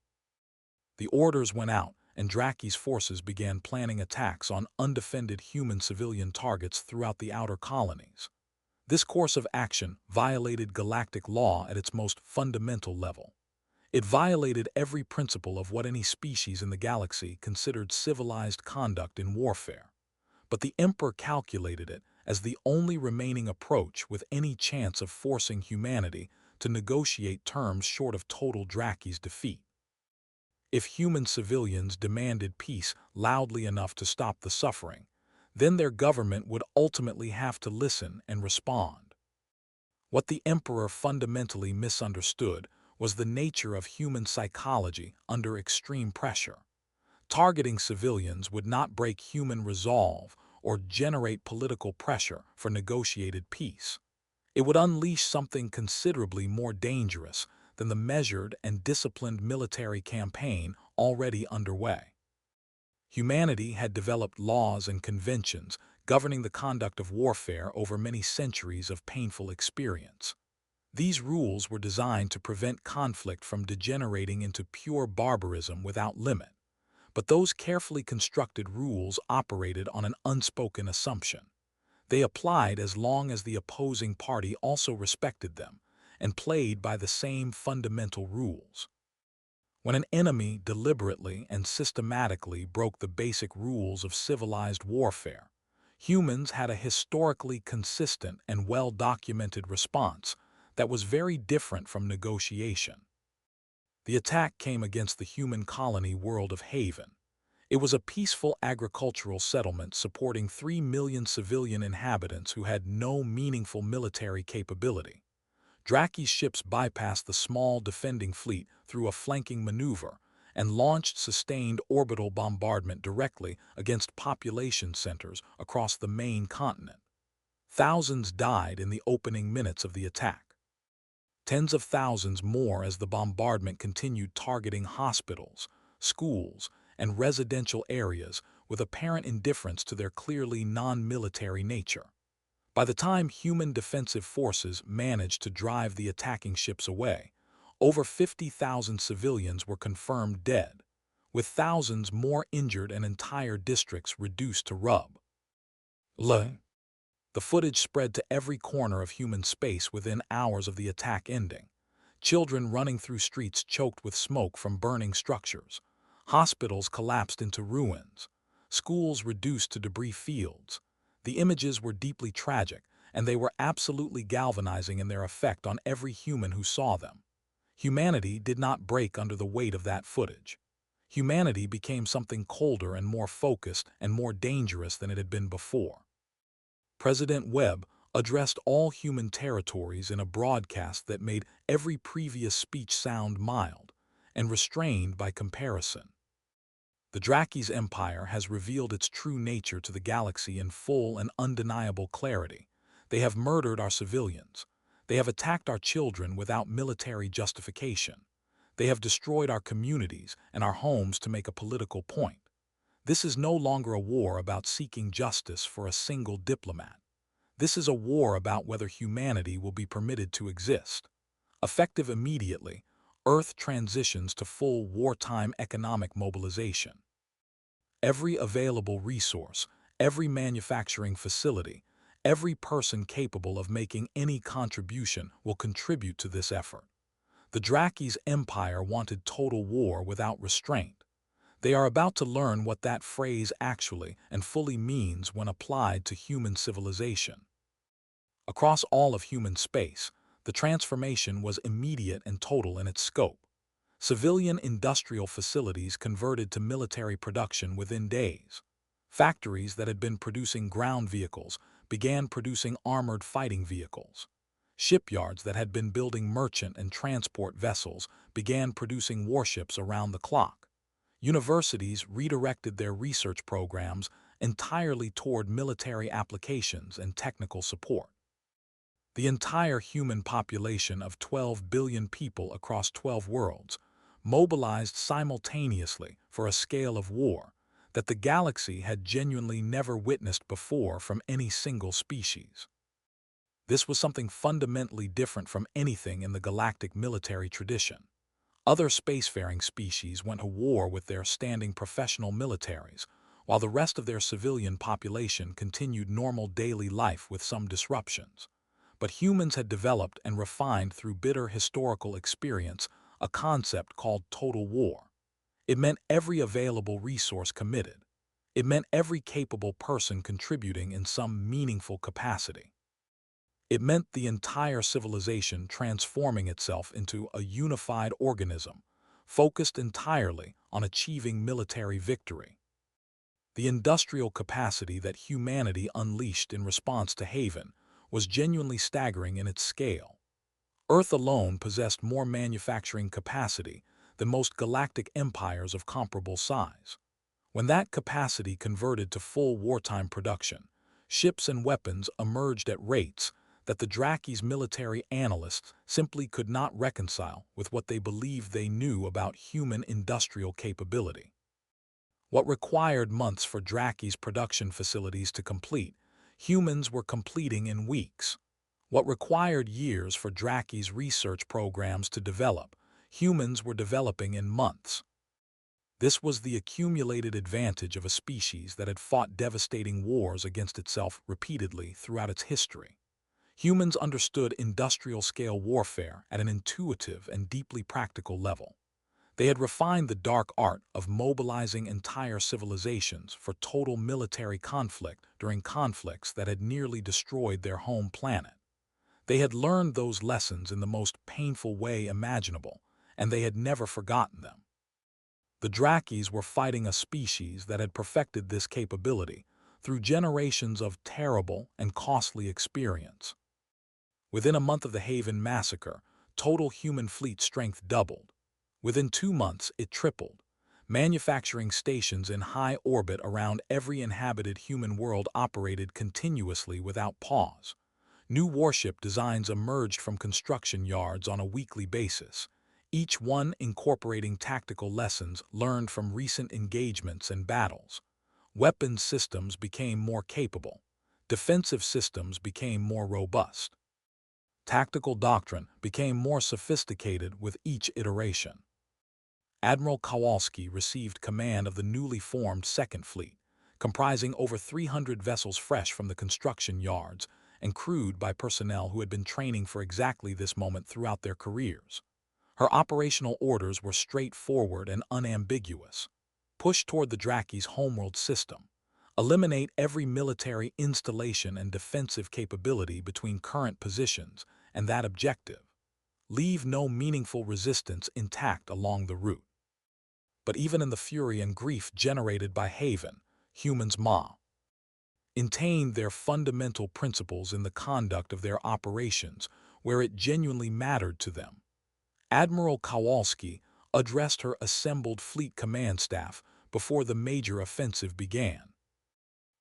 The orders went out, and Draki's forces began planning attacks on undefended human civilian targets throughout the outer colonies. This course of action violated galactic law at its most fundamental level. It violated every principle of what any species in the galaxy considered civilized conduct in warfare. But the Emperor calculated it as the only remaining approach with any chance of forcing humanity to negotiate terms short of total Draki's defeat. If human civilians demanded peace loudly enough to stop the suffering, then their government would ultimately have to listen and respond. What the Emperor fundamentally misunderstood was the nature of human psychology under extreme pressure. Targeting civilians would not break human resolve or generate political pressure for negotiated peace. It would unleash something considerably more dangerous than the measured and disciplined military campaign already underway. Humanity had developed laws and conventions governing the conduct of warfare over many centuries of painful experience. These rules were designed to prevent conflict from degenerating into pure barbarism without limit. But those carefully constructed rules operated on an unspoken assumption. They applied as long as the opposing party also respected them and played by the same fundamental rules. When an enemy deliberately and systematically broke the basic rules of civilized warfare, humans had a historically consistent and well-documented response that was very different from negotiation. The attack came against the human colony world of Haven. It was a peaceful agricultural settlement supporting 3 million civilian inhabitants who had no meaningful military capability. Draki's ships bypassed the small defending fleet through a flanking maneuver and launched sustained orbital bombardment directly against population centers across the main continent. Thousands died in the opening minutes of the attack. Tens of thousands more as the bombardment continued targeting hospitals, schools, and residential areas with apparent indifference to their clearly non-military nature. By the time human defensive forces managed to drive the attacking ships away, over 50,000 civilians were confirmed dead, with thousands more injured and entire districts reduced to rubble. The footage spread to every corner of human space within hours of the attack ending. Children running through streets choked with smoke from burning structures. Hospitals collapsed into ruins. Schools reduced to debris fields. The images were deeply tragic, and they were absolutely galvanizing in their effect on every human who saw them. Humanity did not break under the weight of that footage. Humanity became something colder and more focused and more dangerous than it had been before. President Webb addressed all human territories in a broadcast that made every previous speech sound mild and restrained by comparison. The Draki's empire has revealed its true nature to the galaxy in full and undeniable clarity. They have murdered our civilians. They have attacked our children without military justification. They have destroyed our communities and our homes to make a political point. This is no longer a war about seeking justice for a single diplomat. This is a war about whether humanity will be permitted to exist. Effective immediately, Earth transitions to full wartime economic mobilization. Every available resource, every manufacturing facility, every person capable of making any contribution will contribute to this effort. The Draki's empire wanted total war without restraint. They are about to learn what that phrase actually and fully means when applied to human civilization. Across all of human space, the transformation was immediate and total in its scope. Civilian industrial facilities converted to military production within days. Factories that had been producing ground vehicles began producing armored fighting vehicles. Shipyards that had been building merchant and transport vessels began producing warships around the clock. Universities redirected their research programs entirely toward military applications and technical support. The entire human population of 12 billion people across 12 worlds mobilized simultaneously for a scale of war that the galaxy had genuinely never witnessed before from any single species. This was something fundamentally different from anything in the galactic military tradition. Other spacefaring species went to war with their standing professional militaries, while the rest of their civilian population continued normal daily life with some disruptions. But humans had developed and refined through bitter historical experience a concept called total war. It meant every available resource committed. It meant every capable person contributing in some meaningful capacity. It meant the entire civilization transforming itself into a unified organism, focused entirely on achieving military victory. The industrial capacity that humanity unleashed in response to Haven was genuinely staggering in its scale. Earth alone possessed more manufacturing capacity than most galactic empires of comparable size. When that capacity converted to full wartime production, ships and weapons emerged at rates that the Draki's military analysts simply could not reconcile with what they believed they knew about human industrial capability. What required months for Draki's production facilities to complete, humans were completing in weeks. What required years for Draki's research programs to develop, humans were developing in months. This was the accumulated advantage of a species that had fought devastating wars against itself repeatedly throughout its history. Humans understood industrial-scale warfare at an intuitive and deeply practical level. They had refined the dark art of mobilizing entire civilizations for total military conflict during conflicts that had nearly destroyed their home planet. They had learned those lessons in the most painful way imaginable, and they had never forgotten them. The Drakis were fighting a species that had perfected this capability through generations of terrible and costly experience. Within a month of the Haven massacre, total human fleet strength doubled. Within 2 months, it tripled. Manufacturing stations in high orbit around every inhabited human world operated continuously without pause. New warship designs emerged from construction yards on a weekly basis, each one incorporating tactical lessons learned from recent engagements and battles. Weapons systems became more capable. Defensive systems became more robust. Tactical doctrine became more sophisticated with each iteration. Admiral Kowalski received command of the newly formed Second Fleet, comprising over 300 vessels fresh from the construction yards and crewed by personnel who had been training for exactly this moment throughout their careers. Her operational orders were straightforward and unambiguous. Push toward the Draki's homeworld system. Eliminate every military installation and defensive capability between current positions and that objective. Leave no meaningful resistance intact along the route. But even in the fury and grief generated by Haven, humans maintained their fundamental principles in the conduct of their operations where it genuinely mattered to them. Admiral Kowalski addressed her assembled fleet command staff before the major offensive began.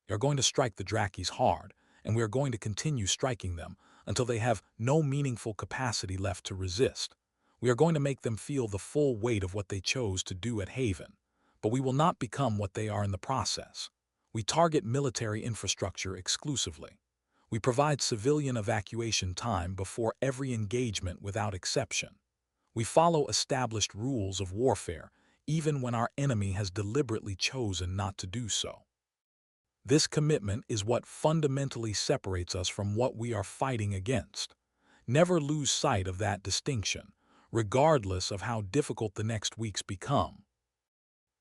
"We are going to strike the Drakis hard, and we are going to continue striking them until they have no meaningful capacity left to resist. We are going to make them feel the full weight of what they chose to do at Haven, but we will not become what they are in the process. We target military infrastructure exclusively. We provide civilian evacuation time before every engagement without exception. We follow established rules of warfare, even when our enemy has deliberately chosen not to do so. This commitment is what fundamentally separates us from what we are fighting against. Never lose sight of that distinction, regardless of how difficult the next weeks become."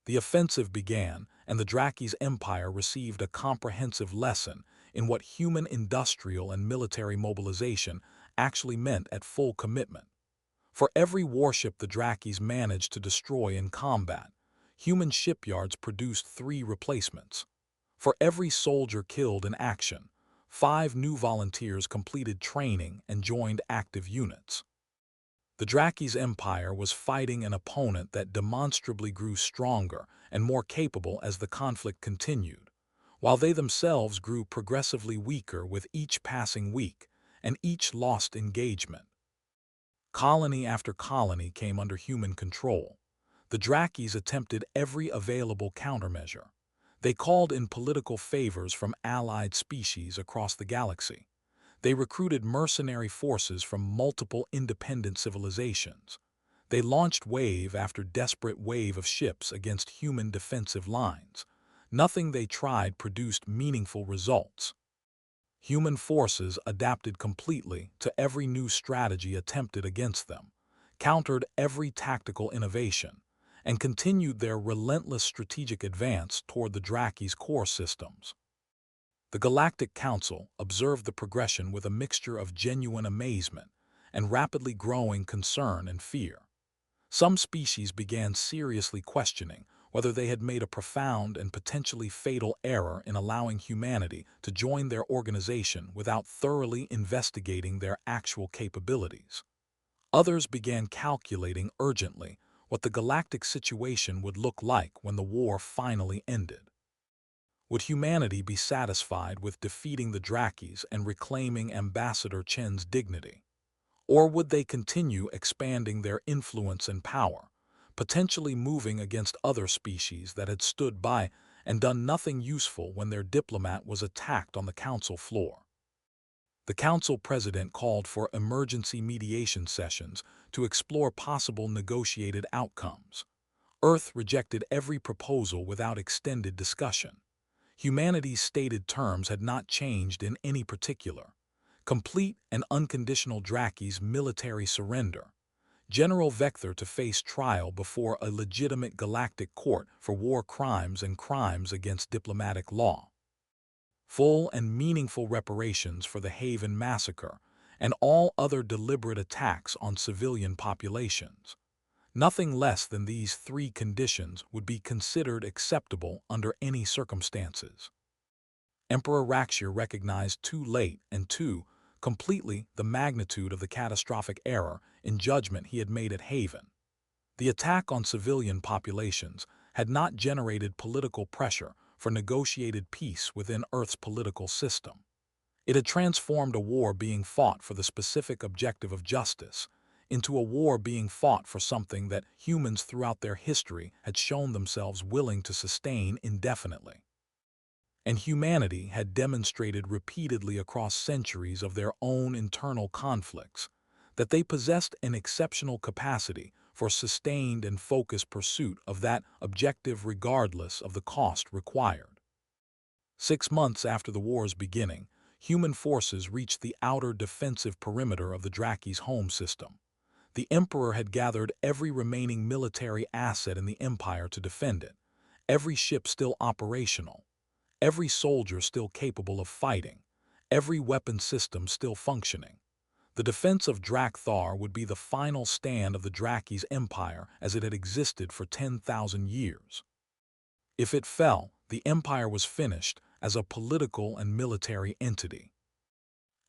The offensive began, and the Draki's empire received a comprehensive lesson in what human industrial and military mobilization actually meant at full commitment. For every warship the Drakis managed to destroy in combat, human shipyards produced 3 replacements. For every soldier killed in action, 5 new volunteers completed training and joined active units. The Drakis' empire was fighting an opponent that demonstrably grew stronger and more capable as the conflict continued, while they themselves grew progressively weaker with each passing week and each lost engagement. Colony after colony came under human control. The Drakis attempted every available countermeasure. They called in political favors from allied species across the galaxy. They recruited mercenary forces from multiple independent civilizations. They launched wave after desperate wave of ships against human defensive lines. Nothing they tried produced meaningful results. Human forces adapted completely to every new strategy attempted against them, countered every tactical innovation, and continued their relentless strategic advance toward the Draki's core systems. The Galactic Council observed the progression with a mixture of genuine amazement and rapidly growing concern and fear. Some species began seriously questioning whether they had made a profound and potentially fatal error in allowing humanity to join their organization without thoroughly investigating their actual capabilities. Others began calculating urgently what the galactic situation would look like when the war finally ended. Would humanity be satisfied with defeating the Drakis and reclaiming Ambassador Chen's dignity? Or would they continue expanding their influence and power, potentially moving against other species that had stood by and done nothing useful when their diplomat was attacked on the council floor? The council president called for emergency mediation sessions to explore possible negotiated outcomes. Earth rejected every proposal without extended discussion. Humanity's stated terms had not changed in any particular. Complete and unconditional Drakis military surrender. General Vector to face trial before a legitimate galactic court for war crimes and crimes against diplomatic law. Full and meaningful reparations for the Haven massacre and all other deliberate attacks on civilian populations. Nothing less than these three conditions would be considered acceptable under any circumstances. Emperor Rakshir recognized too late and too completely the magnitude of the catastrophic error in judgment he had made at Haven. The attack on civilian populations had not generated political pressure for negotiated peace within Earth's political system. It had transformed a war being fought for the specific objective of justice into a war being fought for something that humans throughout their history had shown themselves willing to sustain indefinitely. And humanity had demonstrated repeatedly across centuries of their own internal conflicts that they possessed an exceptional capacity for sustained and focused pursuit of that objective regardless of the cost required. 6 months after the war's beginning, human forces reached the outer defensive perimeter of the Drakis' home system. The Emperor had gathered every remaining military asset in the Empire to defend it, every ship still operational, every soldier still capable of fighting, every weapon system still functioning. The defense of Drakthar would be the final stand of the Drakis' empire as it had existed for 10,000 years. If it fell, the empire was finished as a political and military entity.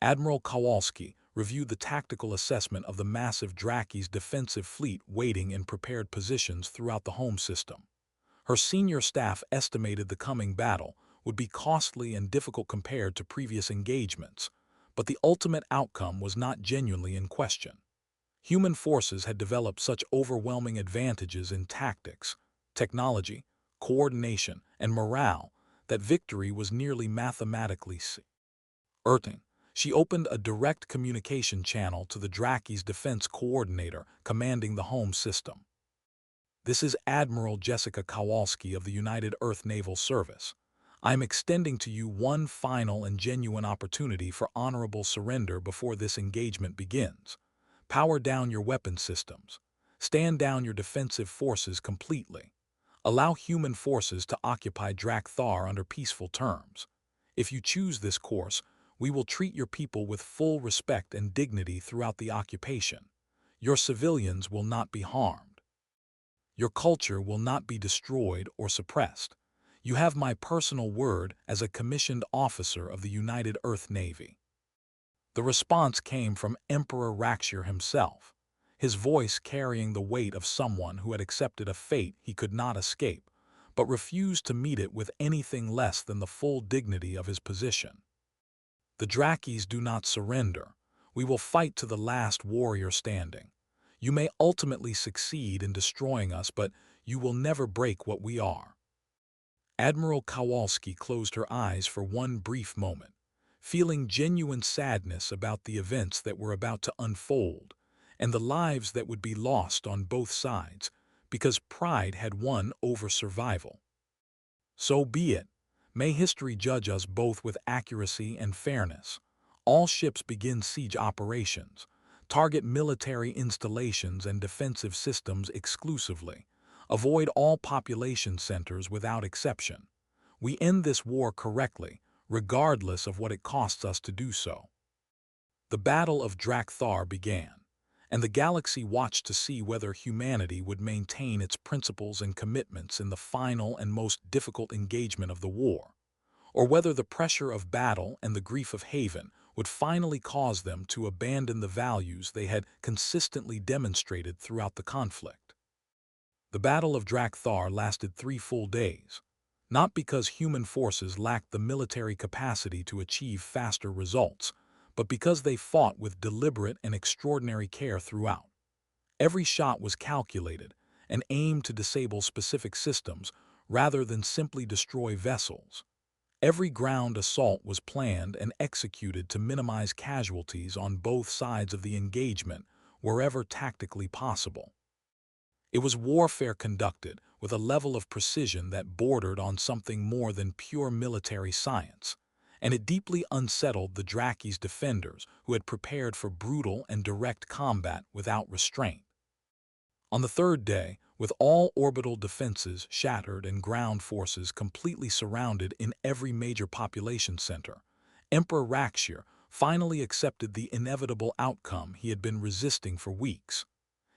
Admiral Kowalski reviewed the tactical assessment of the massive Drakis' defensive fleet waiting in prepared positions throughout the home system. Her senior staff estimated the coming battle would be costly and difficult compared to previous engagements, but the ultimate outcome was not genuinely in question. Human forces had developed such overwhelming advantages in tactics, technology, coordination, and morale that victory was nearly mathematically certain. She opened a direct communication channel to the Drakis' defense coordinator commanding the home system. "This is Admiral Jessica Kowalski of the United Earth Naval Service. I am extending to you one final and genuine opportunity for honorable surrender before this engagement begins. Power down your weapon systems. Stand down your defensive forces completely. Allow human forces to occupy Drakthar under peaceful terms. If you choose this course, we will treat your people with full respect and dignity throughout the occupation. Your civilians will not be harmed. Your culture will not be destroyed or suppressed. You have my personal word as a commissioned officer of the United Earth Navy." The response came from Emperor Rakshir himself, his voice carrying the weight of someone who had accepted a fate he could not escape, but refused to meet it with anything less than the full dignity of his position. "The Drakis do not surrender. We will fight to the last warrior standing. You may ultimately succeed in destroying us, but you will never break what we are." Admiral Kowalski closed her eyes for one brief moment, feeling genuine sadness about the events that were about to unfold and the lives that would be lost on both sides because pride had won over survival. So be it. May history judge us both with accuracy and fairness. All ships begin siege operations. Target military installations and defensive systems exclusively. Avoid all population centers without exception. We end this war correctly, regardless of what it costs us to do so. The Battle of Drakthar began, and the galaxy watched to see whether humanity would maintain its principles and commitments in the final and most difficult engagement of the war, or whether the pressure of battle and the grief of Haven would finally cause them to abandon the values they had consistently demonstrated throughout the conflict. The Battle of Drakthar lasted 3 full days, not because human forces lacked the military capacity to achieve faster results, but because they fought with deliberate and extraordinary care throughout. Every shot was calculated and aimed to disable specific systems rather than simply destroy vessels. Every ground assault was planned and executed to minimize casualties on both sides of the engagement wherever tactically possible. It was warfare conducted with a level of precision that bordered on something more than pure military science, and it deeply unsettled the Draki's defenders who had prepared for brutal and direct combat without restraint. On the third day, with all orbital defenses shattered and ground forces completely surrounded in every major population center, Emperor Rakshir finally accepted the inevitable outcome he had been resisting for weeks.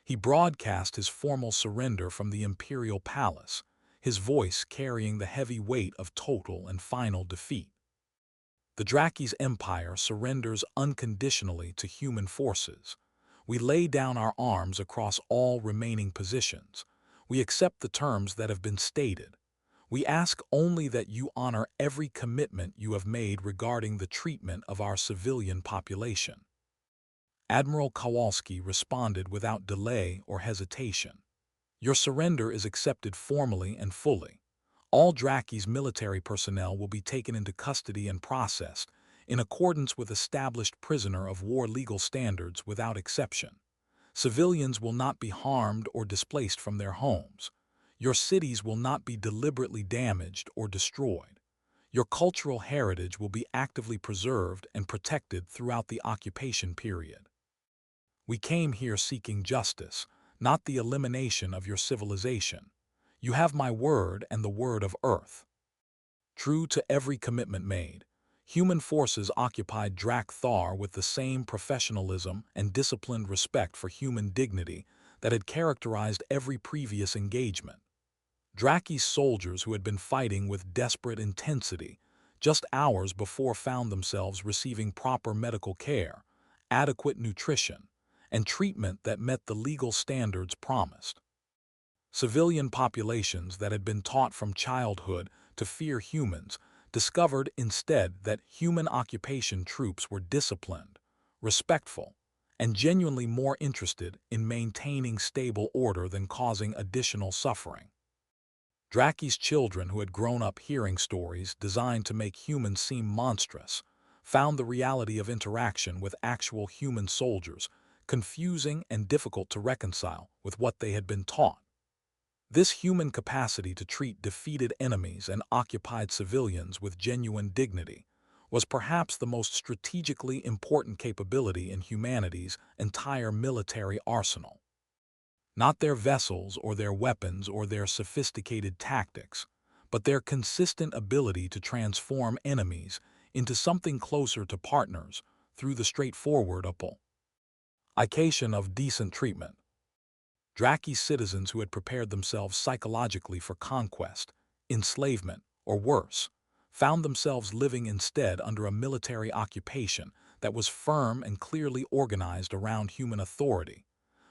He broadcast his formal surrender from the imperial palace, his voice carrying the heavy weight of total and final defeat. The Draki's empire surrenders unconditionally to human forces. We lay down our arms across all remaining positions. We accept the terms that have been stated. We ask only that you honor every commitment you have made regarding the treatment of our civilian population. Admiral Kowalski responded without delay or hesitation. Your surrender is accepted formally and fully. All Draki's military personnel will be taken into custody and processed in accordance with established prisoner of war legal standards without exception. Civilians will not be harmed or displaced from their homes. Your cities will not be deliberately damaged or destroyed. Your cultural heritage will be actively preserved and protected throughout the occupation period. We came here seeking justice, not the elimination of your civilization. You have my word and the word of Earth. True to every commitment made, human forces occupied Drakthar with the same professionalism and disciplined respect for human dignity that had characterized every previous engagement. Draki's soldiers who had been fighting with desperate intensity just hours before found themselves receiving proper medical care, adequate nutrition, and treatment that met the legal standards promised. Civilian populations that had been taught from childhood to fear humans discovered instead that human occupation troops were disciplined, respectful, and genuinely more interested in maintaining stable order than causing additional suffering. Draki's children who had grown up hearing stories designed to make humans seem monstrous found the reality of interaction with actual human soldiers confusing and difficult to reconcile with what they had been taught. This human capacity to treat defeated enemies and occupied civilians with genuine dignity was perhaps the most strategically important capability in humanity's entire military arsenal. Not their vessels or their weapons or their sophisticated tactics, but their consistent ability to transform enemies into something closer to partners through the straightforward application of decent treatment. Draki's citizens who had prepared themselves psychologically for conquest, enslavement, or worse, found themselves living instead under a military occupation that was firm and clearly organized around human authority,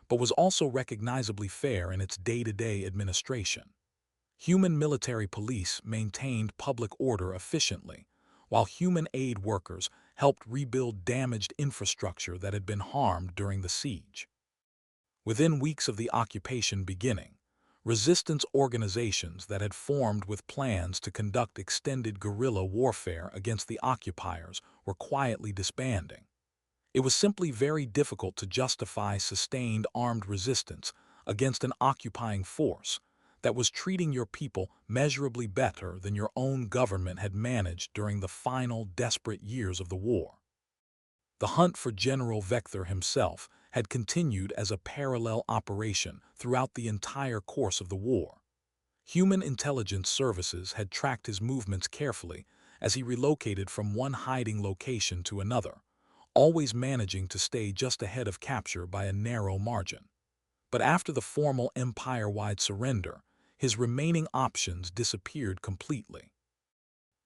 but was also recognizably fair in its day-to-day administration. Human military police maintained public order efficiently, while human aid workers helped rebuild damaged infrastructure that had been harmed during the siege. Within weeks of the occupation beginning, resistance organizations that had formed with plans to conduct extended guerrilla warfare against the occupiers were quietly disbanding. It was simply very difficult to justify sustained armed resistance against an occupying force that was treating your people measurably better than your own government had managed during the final desperate years of the war. The hunt for General Vector himself had continued as a parallel operation throughout the entire course of the war. Human intelligence services had tracked his movements carefully as he relocated from one hiding location to another, always managing to stay just ahead of capture by a narrow margin. But after the formal empire-wide surrender, his remaining options disappeared completely.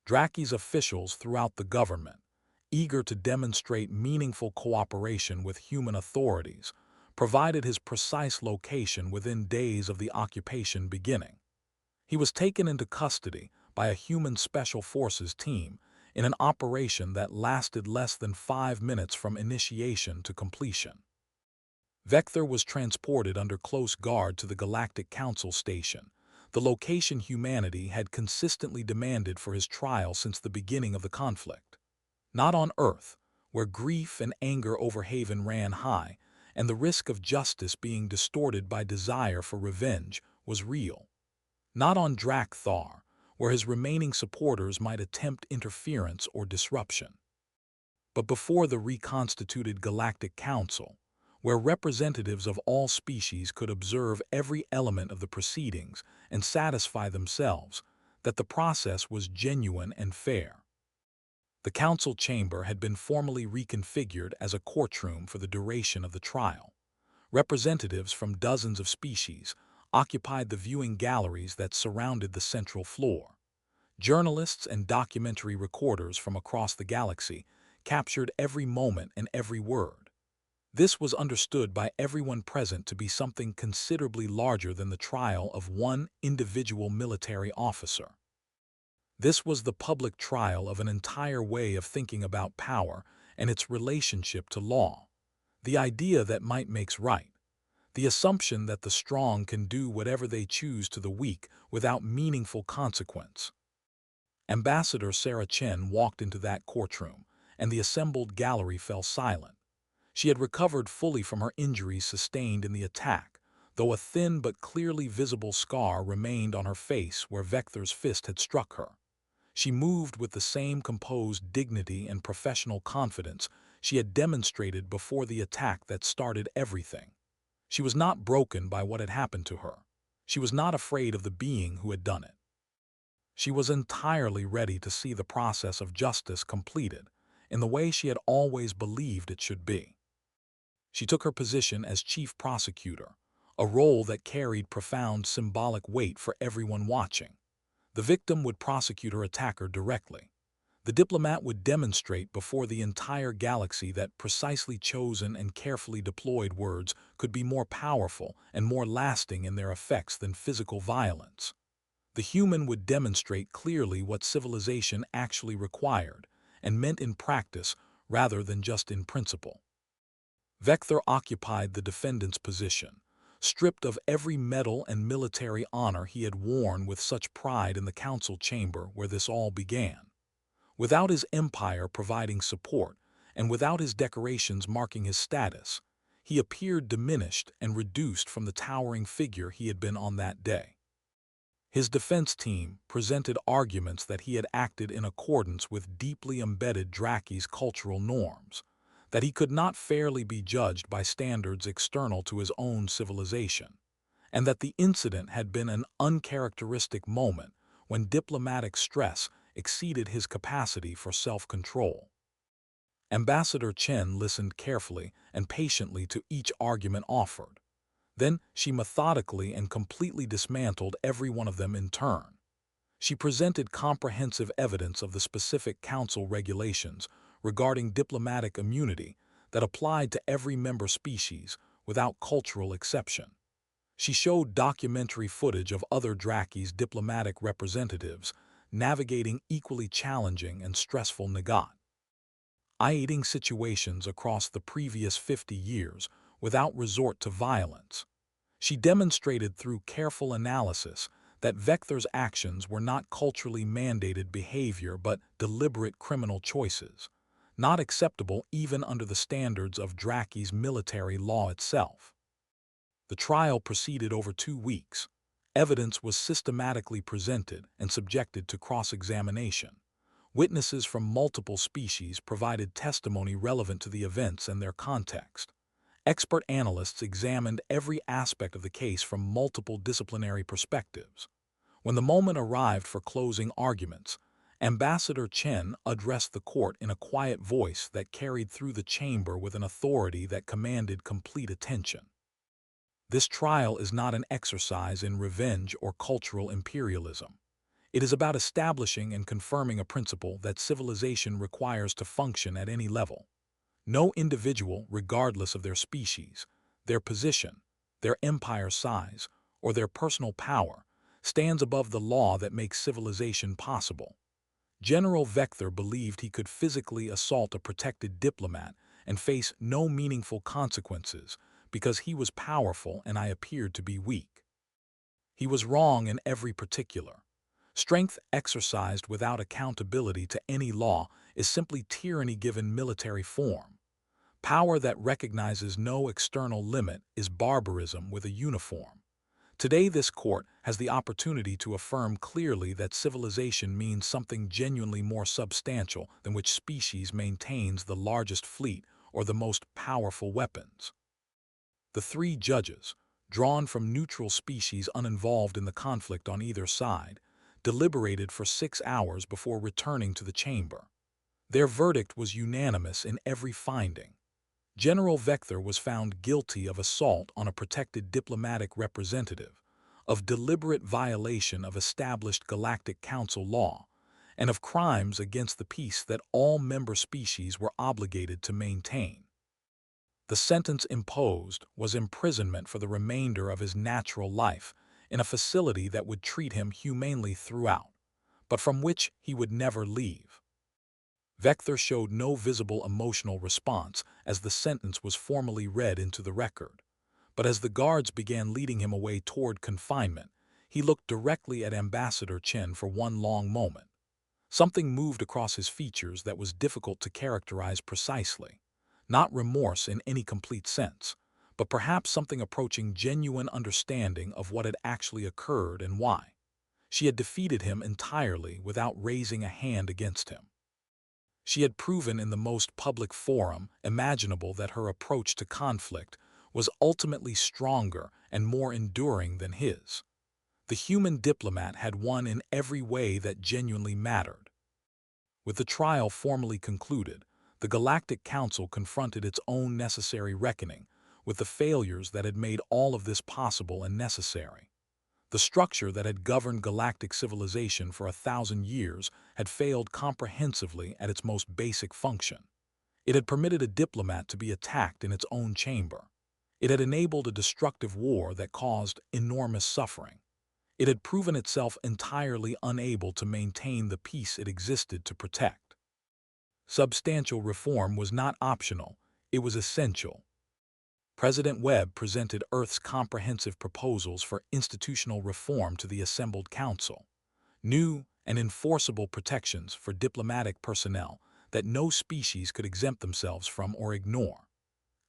Draki's officials throughout the government, eager to demonstrate meaningful cooperation with human authorities, provided his precise location within days of the occupation beginning. He was taken into custody by a human special forces team in an operation that lasted less than 5 minutes from initiation to completion. Vector was transported under close guard to the Galactic Council station, the location humanity had consistently demanded for his trial since the beginning of the conflict. Not on Earth, where grief and anger over Haven ran high, and the risk of justice being distorted by desire for revenge was real. Not on Thar, where his remaining supporters might attempt interference or disruption. But before the reconstituted Galactic Council, where representatives of all species could observe every element of the proceedings and satisfy themselves that the process was genuine and fair. The council chamber had been formally reconfigured as a courtroom for the duration of the trial. Representatives from dozens of species occupied the viewing galleries that surrounded the central floor. Journalists and documentary recorders from across the galaxy captured every moment and every word. This was understood by everyone present to be something considerably larger than the trial of one individual military officer. This was the public trial of an entire way of thinking about power and its relationship to law. The idea that might makes right. The assumption that the strong can do whatever they choose to the weak without meaningful consequence. Ambassador Sarah Chen walked into that courtroom, and the assembled gallery fell silent. She had recovered fully from her injuries sustained in the attack, though a thin but clearly visible scar remained on her face where Vector's fist had struck her. She moved with the same composed dignity and professional confidence she had demonstrated before the attack that started everything. She was not broken by what had happened to her. She was not afraid of the being who had done it. She was entirely ready to see the process of justice completed in the way she had always believed it should be. She took her position as chief prosecutor, a role that carried profound symbolic weight for everyone watching. The victim would prosecute her attacker directly. The diplomat would demonstrate before the entire galaxy that precisely chosen and carefully deployed words could be more powerful and more lasting in their effects than physical violence. The human would demonstrate clearly what civilization actually required and meant in practice rather than just in principle. Vector occupied the defendant's position, stripped of every medal and military honor he had worn with such pride in the council chamber where this all began. Without his empire providing support, and without his decorations marking his status, he appeared diminished and reduced from the towering figure he had been on that day. His defense team presented arguments that he had acted in accordance with deeply embedded Draki's cultural norms, that he could not fairly be judged by standards external to his own civilization, and that the incident had been an uncharacteristic moment when diplomatic stress exceeded his capacity for self-control. Ambassador Chen listened carefully and patiently to each argument offered. Then she methodically and completely dismantled every one of them in turn. She presented comprehensive evidence of the specific council regulations regarding diplomatic immunity that applied to every member species without cultural exception. She showed documentary footage of other Draki's diplomatic representatives navigating equally challenging and stressful negotiating situations across the previous 50 years without resort to violence. She demonstrated through careful analysis that Vector's actions were not culturally mandated behavior but deliberate criminal choices, not acceptable even under the standards of Draki's military law itself. The trial proceeded over 2 weeks. Evidence was systematically presented and subjected to cross-examination. Witnesses from multiple species provided testimony relevant to the events and their context. Expert analysts examined every aspect of the case from multiple disciplinary perspectives. When the moment arrived for closing arguments, Ambassador Chen addressed the court in a quiet voice that carried through the chamber with an authority that commanded complete attention. This trial is not an exercise in revenge or cultural imperialism. It is about establishing and confirming a principle that civilization requires to function at any level. No individual, regardless of their species, their position, their empire size, or their personal power, stands above the law that makes civilization possible. General Vector believed he could physically assault a protected diplomat and face no meaningful consequences because he was powerful and I appeared to be weak. He was wrong in every particular. Strength exercised without accountability to any law is simply tyranny given military form. Power that recognizes no external limit is barbarism with a uniform. Today, this court has the opportunity to affirm clearly that civilization means something genuinely more substantial than which species maintains the largest fleet or the most powerful weapons. The three judges, drawn from neutral species uninvolved in the conflict on either side, deliberated for 6 hours before returning to the chamber. Their verdict was unanimous in every finding. General Vector was found guilty of assault on a protected diplomatic representative, of deliberate violation of established Galactic Council law, and of crimes against the peace that all member species were obligated to maintain. The sentence imposed was imprisonment for the remainder of his natural life in a facility that would treat him humanely throughout, but from which he would never leave. Vector showed no visible emotional response as the sentence was formally read into the record, but as the guards began leading him away toward confinement, he looked directly at Ambassador Chen for one long moment. Something moved across his features that was difficult to characterize precisely. Not remorse in any complete sense, but perhaps something approaching genuine understanding of what had actually occurred and why. She had defeated him entirely without raising a hand against him. She had proven in the most public forum imaginable that her approach to conflict was ultimately stronger and more enduring than his. The human diplomat had won in every way that genuinely mattered. With the trial formally concluded, the Galactic Council confronted its own necessary reckoning with the failures that had made all of this possible and necessary. The structure that had governed galactic civilization for 1,000 years had failed comprehensively at its most basic function. It had permitted a diplomat to be attacked in its own chamber. It had enabled a destructive war that caused enormous suffering. It had proven itself entirely unable to maintain the peace it existed to protect. Substantial reform was not optional, it was essential. President Webb presented Earth's comprehensive proposals for institutional reform to the assembled council. New and enforceable protections for diplomatic personnel that no species could exempt themselves from or ignore.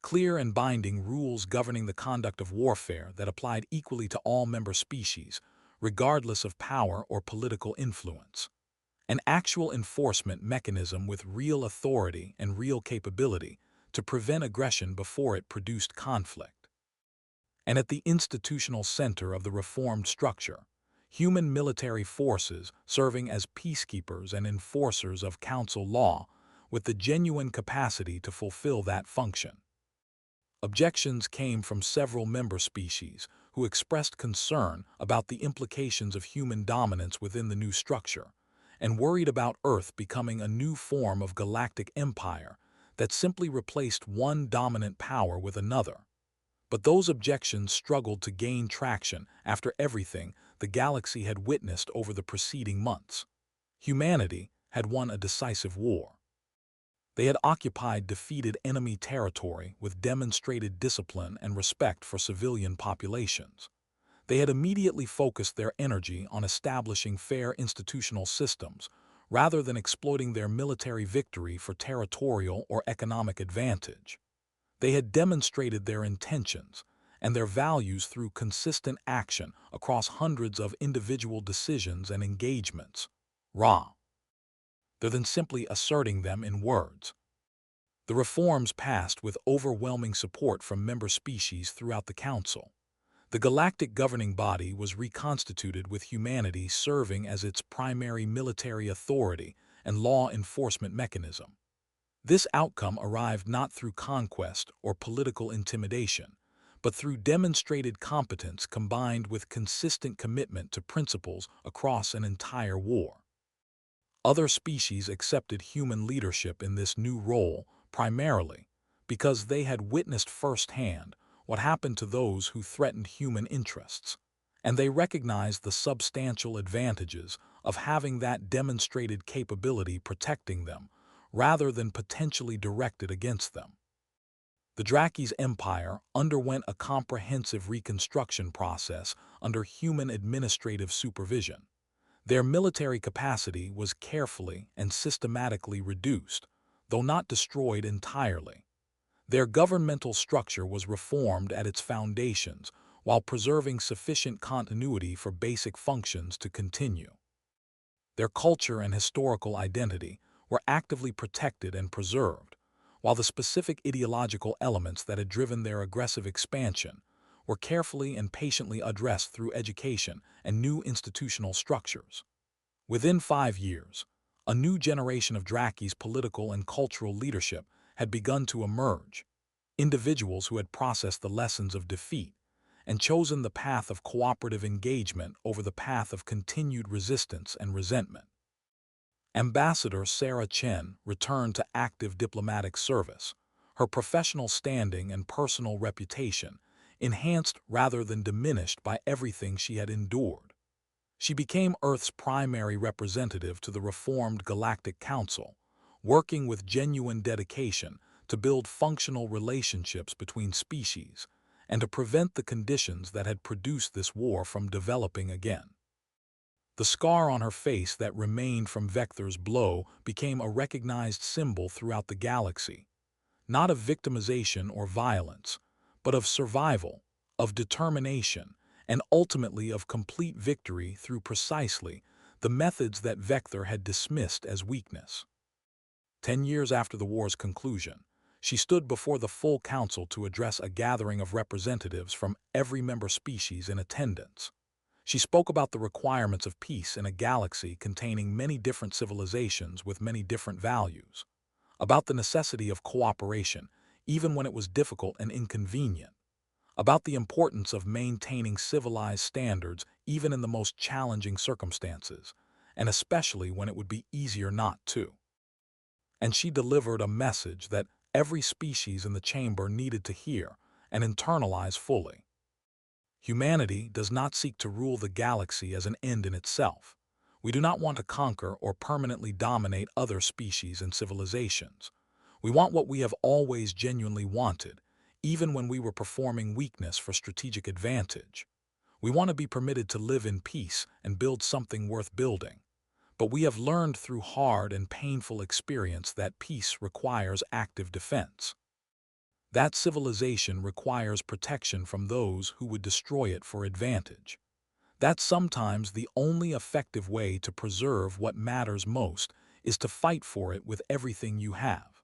Clear and binding rules governing the conduct of warfare that applied equally to all member species, regardless of power or political influence. An actual enforcement mechanism with real authority and real capability to prevent aggression before it produced conflict. And at the institutional center of the reformed structure, human military forces serving as peacekeepers and enforcers of council law with the genuine capacity to fulfill that function. Objections came from several member species who expressed concern about the implications of human dominance within the new structure, and worried about Earth becoming a new form of galactic empire that simply replaced one dominant power with another. But those objections struggled to gain traction after everything the galaxy had witnessed over the preceding months. Humanity had won a decisive war. They had occupied defeated enemy territory with demonstrated discipline and respect for civilian populations. They had immediately focused their energy on establishing fair institutional systems, rather than exploiting their military victory for territorial or economic advantage. They had demonstrated their intentions and their values through consistent action across hundreds of individual decisions and engagements, rather than simply asserting them in words. The reforms passed with overwhelming support from member species throughout the Council. The galactic governing body was reconstituted with humanity serving as its primary military authority and law enforcement mechanism. This outcome arrived not through conquest or political intimidation, but through demonstrated competence combined with consistent commitment to principles across an entire war. Other species accepted human leadership in this new role primarily because they had witnessed firsthand what happened to those who threatened human interests, and they recognized the substantial advantages of having that demonstrated capability protecting them rather than potentially directed against them. The Drakis Empire underwent a comprehensive reconstruction process under human administrative supervision. Their military capacity was carefully and systematically reduced, though not destroyed entirely. Their governmental structure was reformed at its foundations while preserving sufficient continuity for basic functions to continue. Their culture and historical identity were actively protected and preserved, while the specific ideological elements that had driven their aggressive expansion were carefully and patiently addressed through education and new institutional structures. Within 5 years, a new generation of Drakis' political and cultural leadership had begun to emerge, individuals who had processed the lessons of defeat and chosen the path of cooperative engagement over the path of continued resistance and resentment. Ambassador Sarah Chen returned to active diplomatic service, her professional standing and personal reputation enhanced rather than diminished by everything she had endured. She became Earth's primary representative to the reformed Galactic Council, working with genuine dedication to build functional relationships between species and to prevent the conditions that had produced this war from developing again. The scar on her face that remained from Vector's blow became a recognized symbol throughout the galaxy, not of victimization or violence, but of survival, of determination, and ultimately of complete victory through precisely the methods that Vector had dismissed as weakness. 10 years after the war's conclusion, she stood before the full council to address a gathering of representatives from every member species in attendance. She spoke about the requirements of peace in a galaxy containing many different civilizations with many different values, about the necessity of cooperation, even when it was difficult and inconvenient, about the importance of maintaining civilized standards even in the most challenging circumstances, and especially when it would be easier not to. And she delivered a message that every species in the chamber needed to hear and internalize fully. Humanity does not seek to rule the galaxy as an end in itself. We do not want to conquer or permanently dominate other species and civilizations. We want what we have always genuinely wanted, even when we were performing weakness for strategic advantage. We want to be permitted to live in peace and build something worth building. But we have learned through hard and painful experience that peace requires active defense. That civilization requires protection from those who would destroy it for advantage. That's sometimes the only effective way to preserve what matters most is to fight for it with everything you have.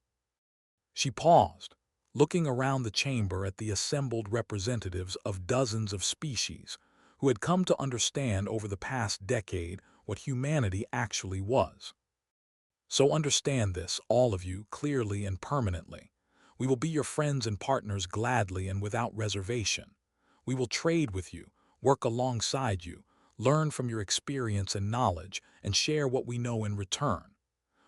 She paused, looking around the chamber at the assembled representatives of dozens of species who had come to understand over the past decade what humanity actually was. So understand this, all of you, clearly and permanently. We will be your friends and partners gladly and without reservation. We will trade with you, work alongside you, learn from your experience and knowledge, and share what we know in return.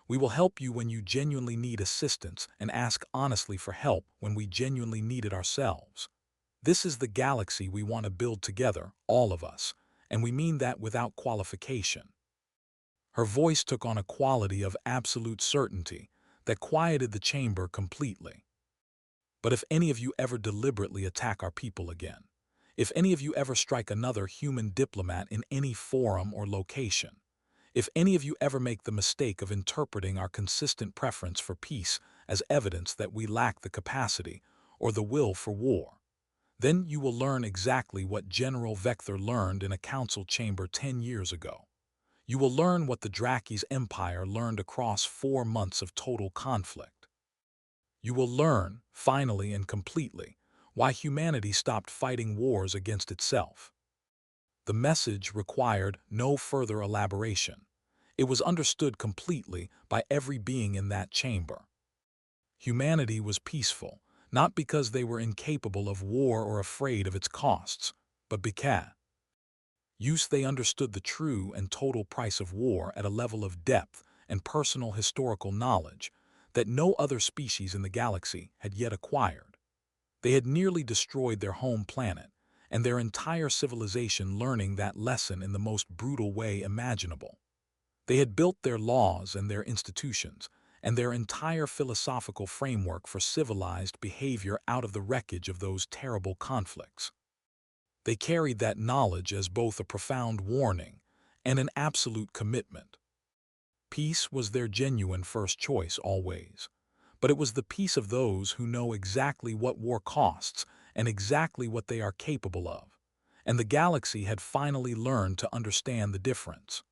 We will help you when you genuinely need assistance and ask honestly for help when we genuinely need it ourselves. This is the galaxy we want to build together, all of us, and we mean that without qualification. Her voice took on a quality of absolute certainty that quieted the chamber completely. But if any of you ever deliberately attack our people again, if any of you ever strike another human diplomat in any forum or location, if any of you ever make the mistake of interpreting our consistent preference for peace as evidence that we lack the capacity or the will for war, then you will learn exactly what General Vector learned in a council chamber 10 years ago. You will learn what the Drakis Empire learned across 4 months of total conflict. You will learn, finally and completely, why humanity stopped fighting wars against itself. The message required no further elaboration. It was understood completely by every being in that chamber. Humanity was peaceful, not because they were incapable of war or afraid of its costs, but because they understood the true and total price of war at a level of depth and personal historical knowledge that no other species in the galaxy had yet acquired. They had nearly destroyed their home planet, and their entire civilization learning that lesson in the most brutal way imaginable. They had built their laws and their institutions, and their entire philosophical framework for civilized behavior out of the wreckage of those terrible conflicts. They carried that knowledge as both a profound warning and an absolute commitment. Peace was their genuine first choice always, but it was the peace of those who know exactly what war costs and exactly what they are capable of, and the galaxy had finally learned to understand the difference.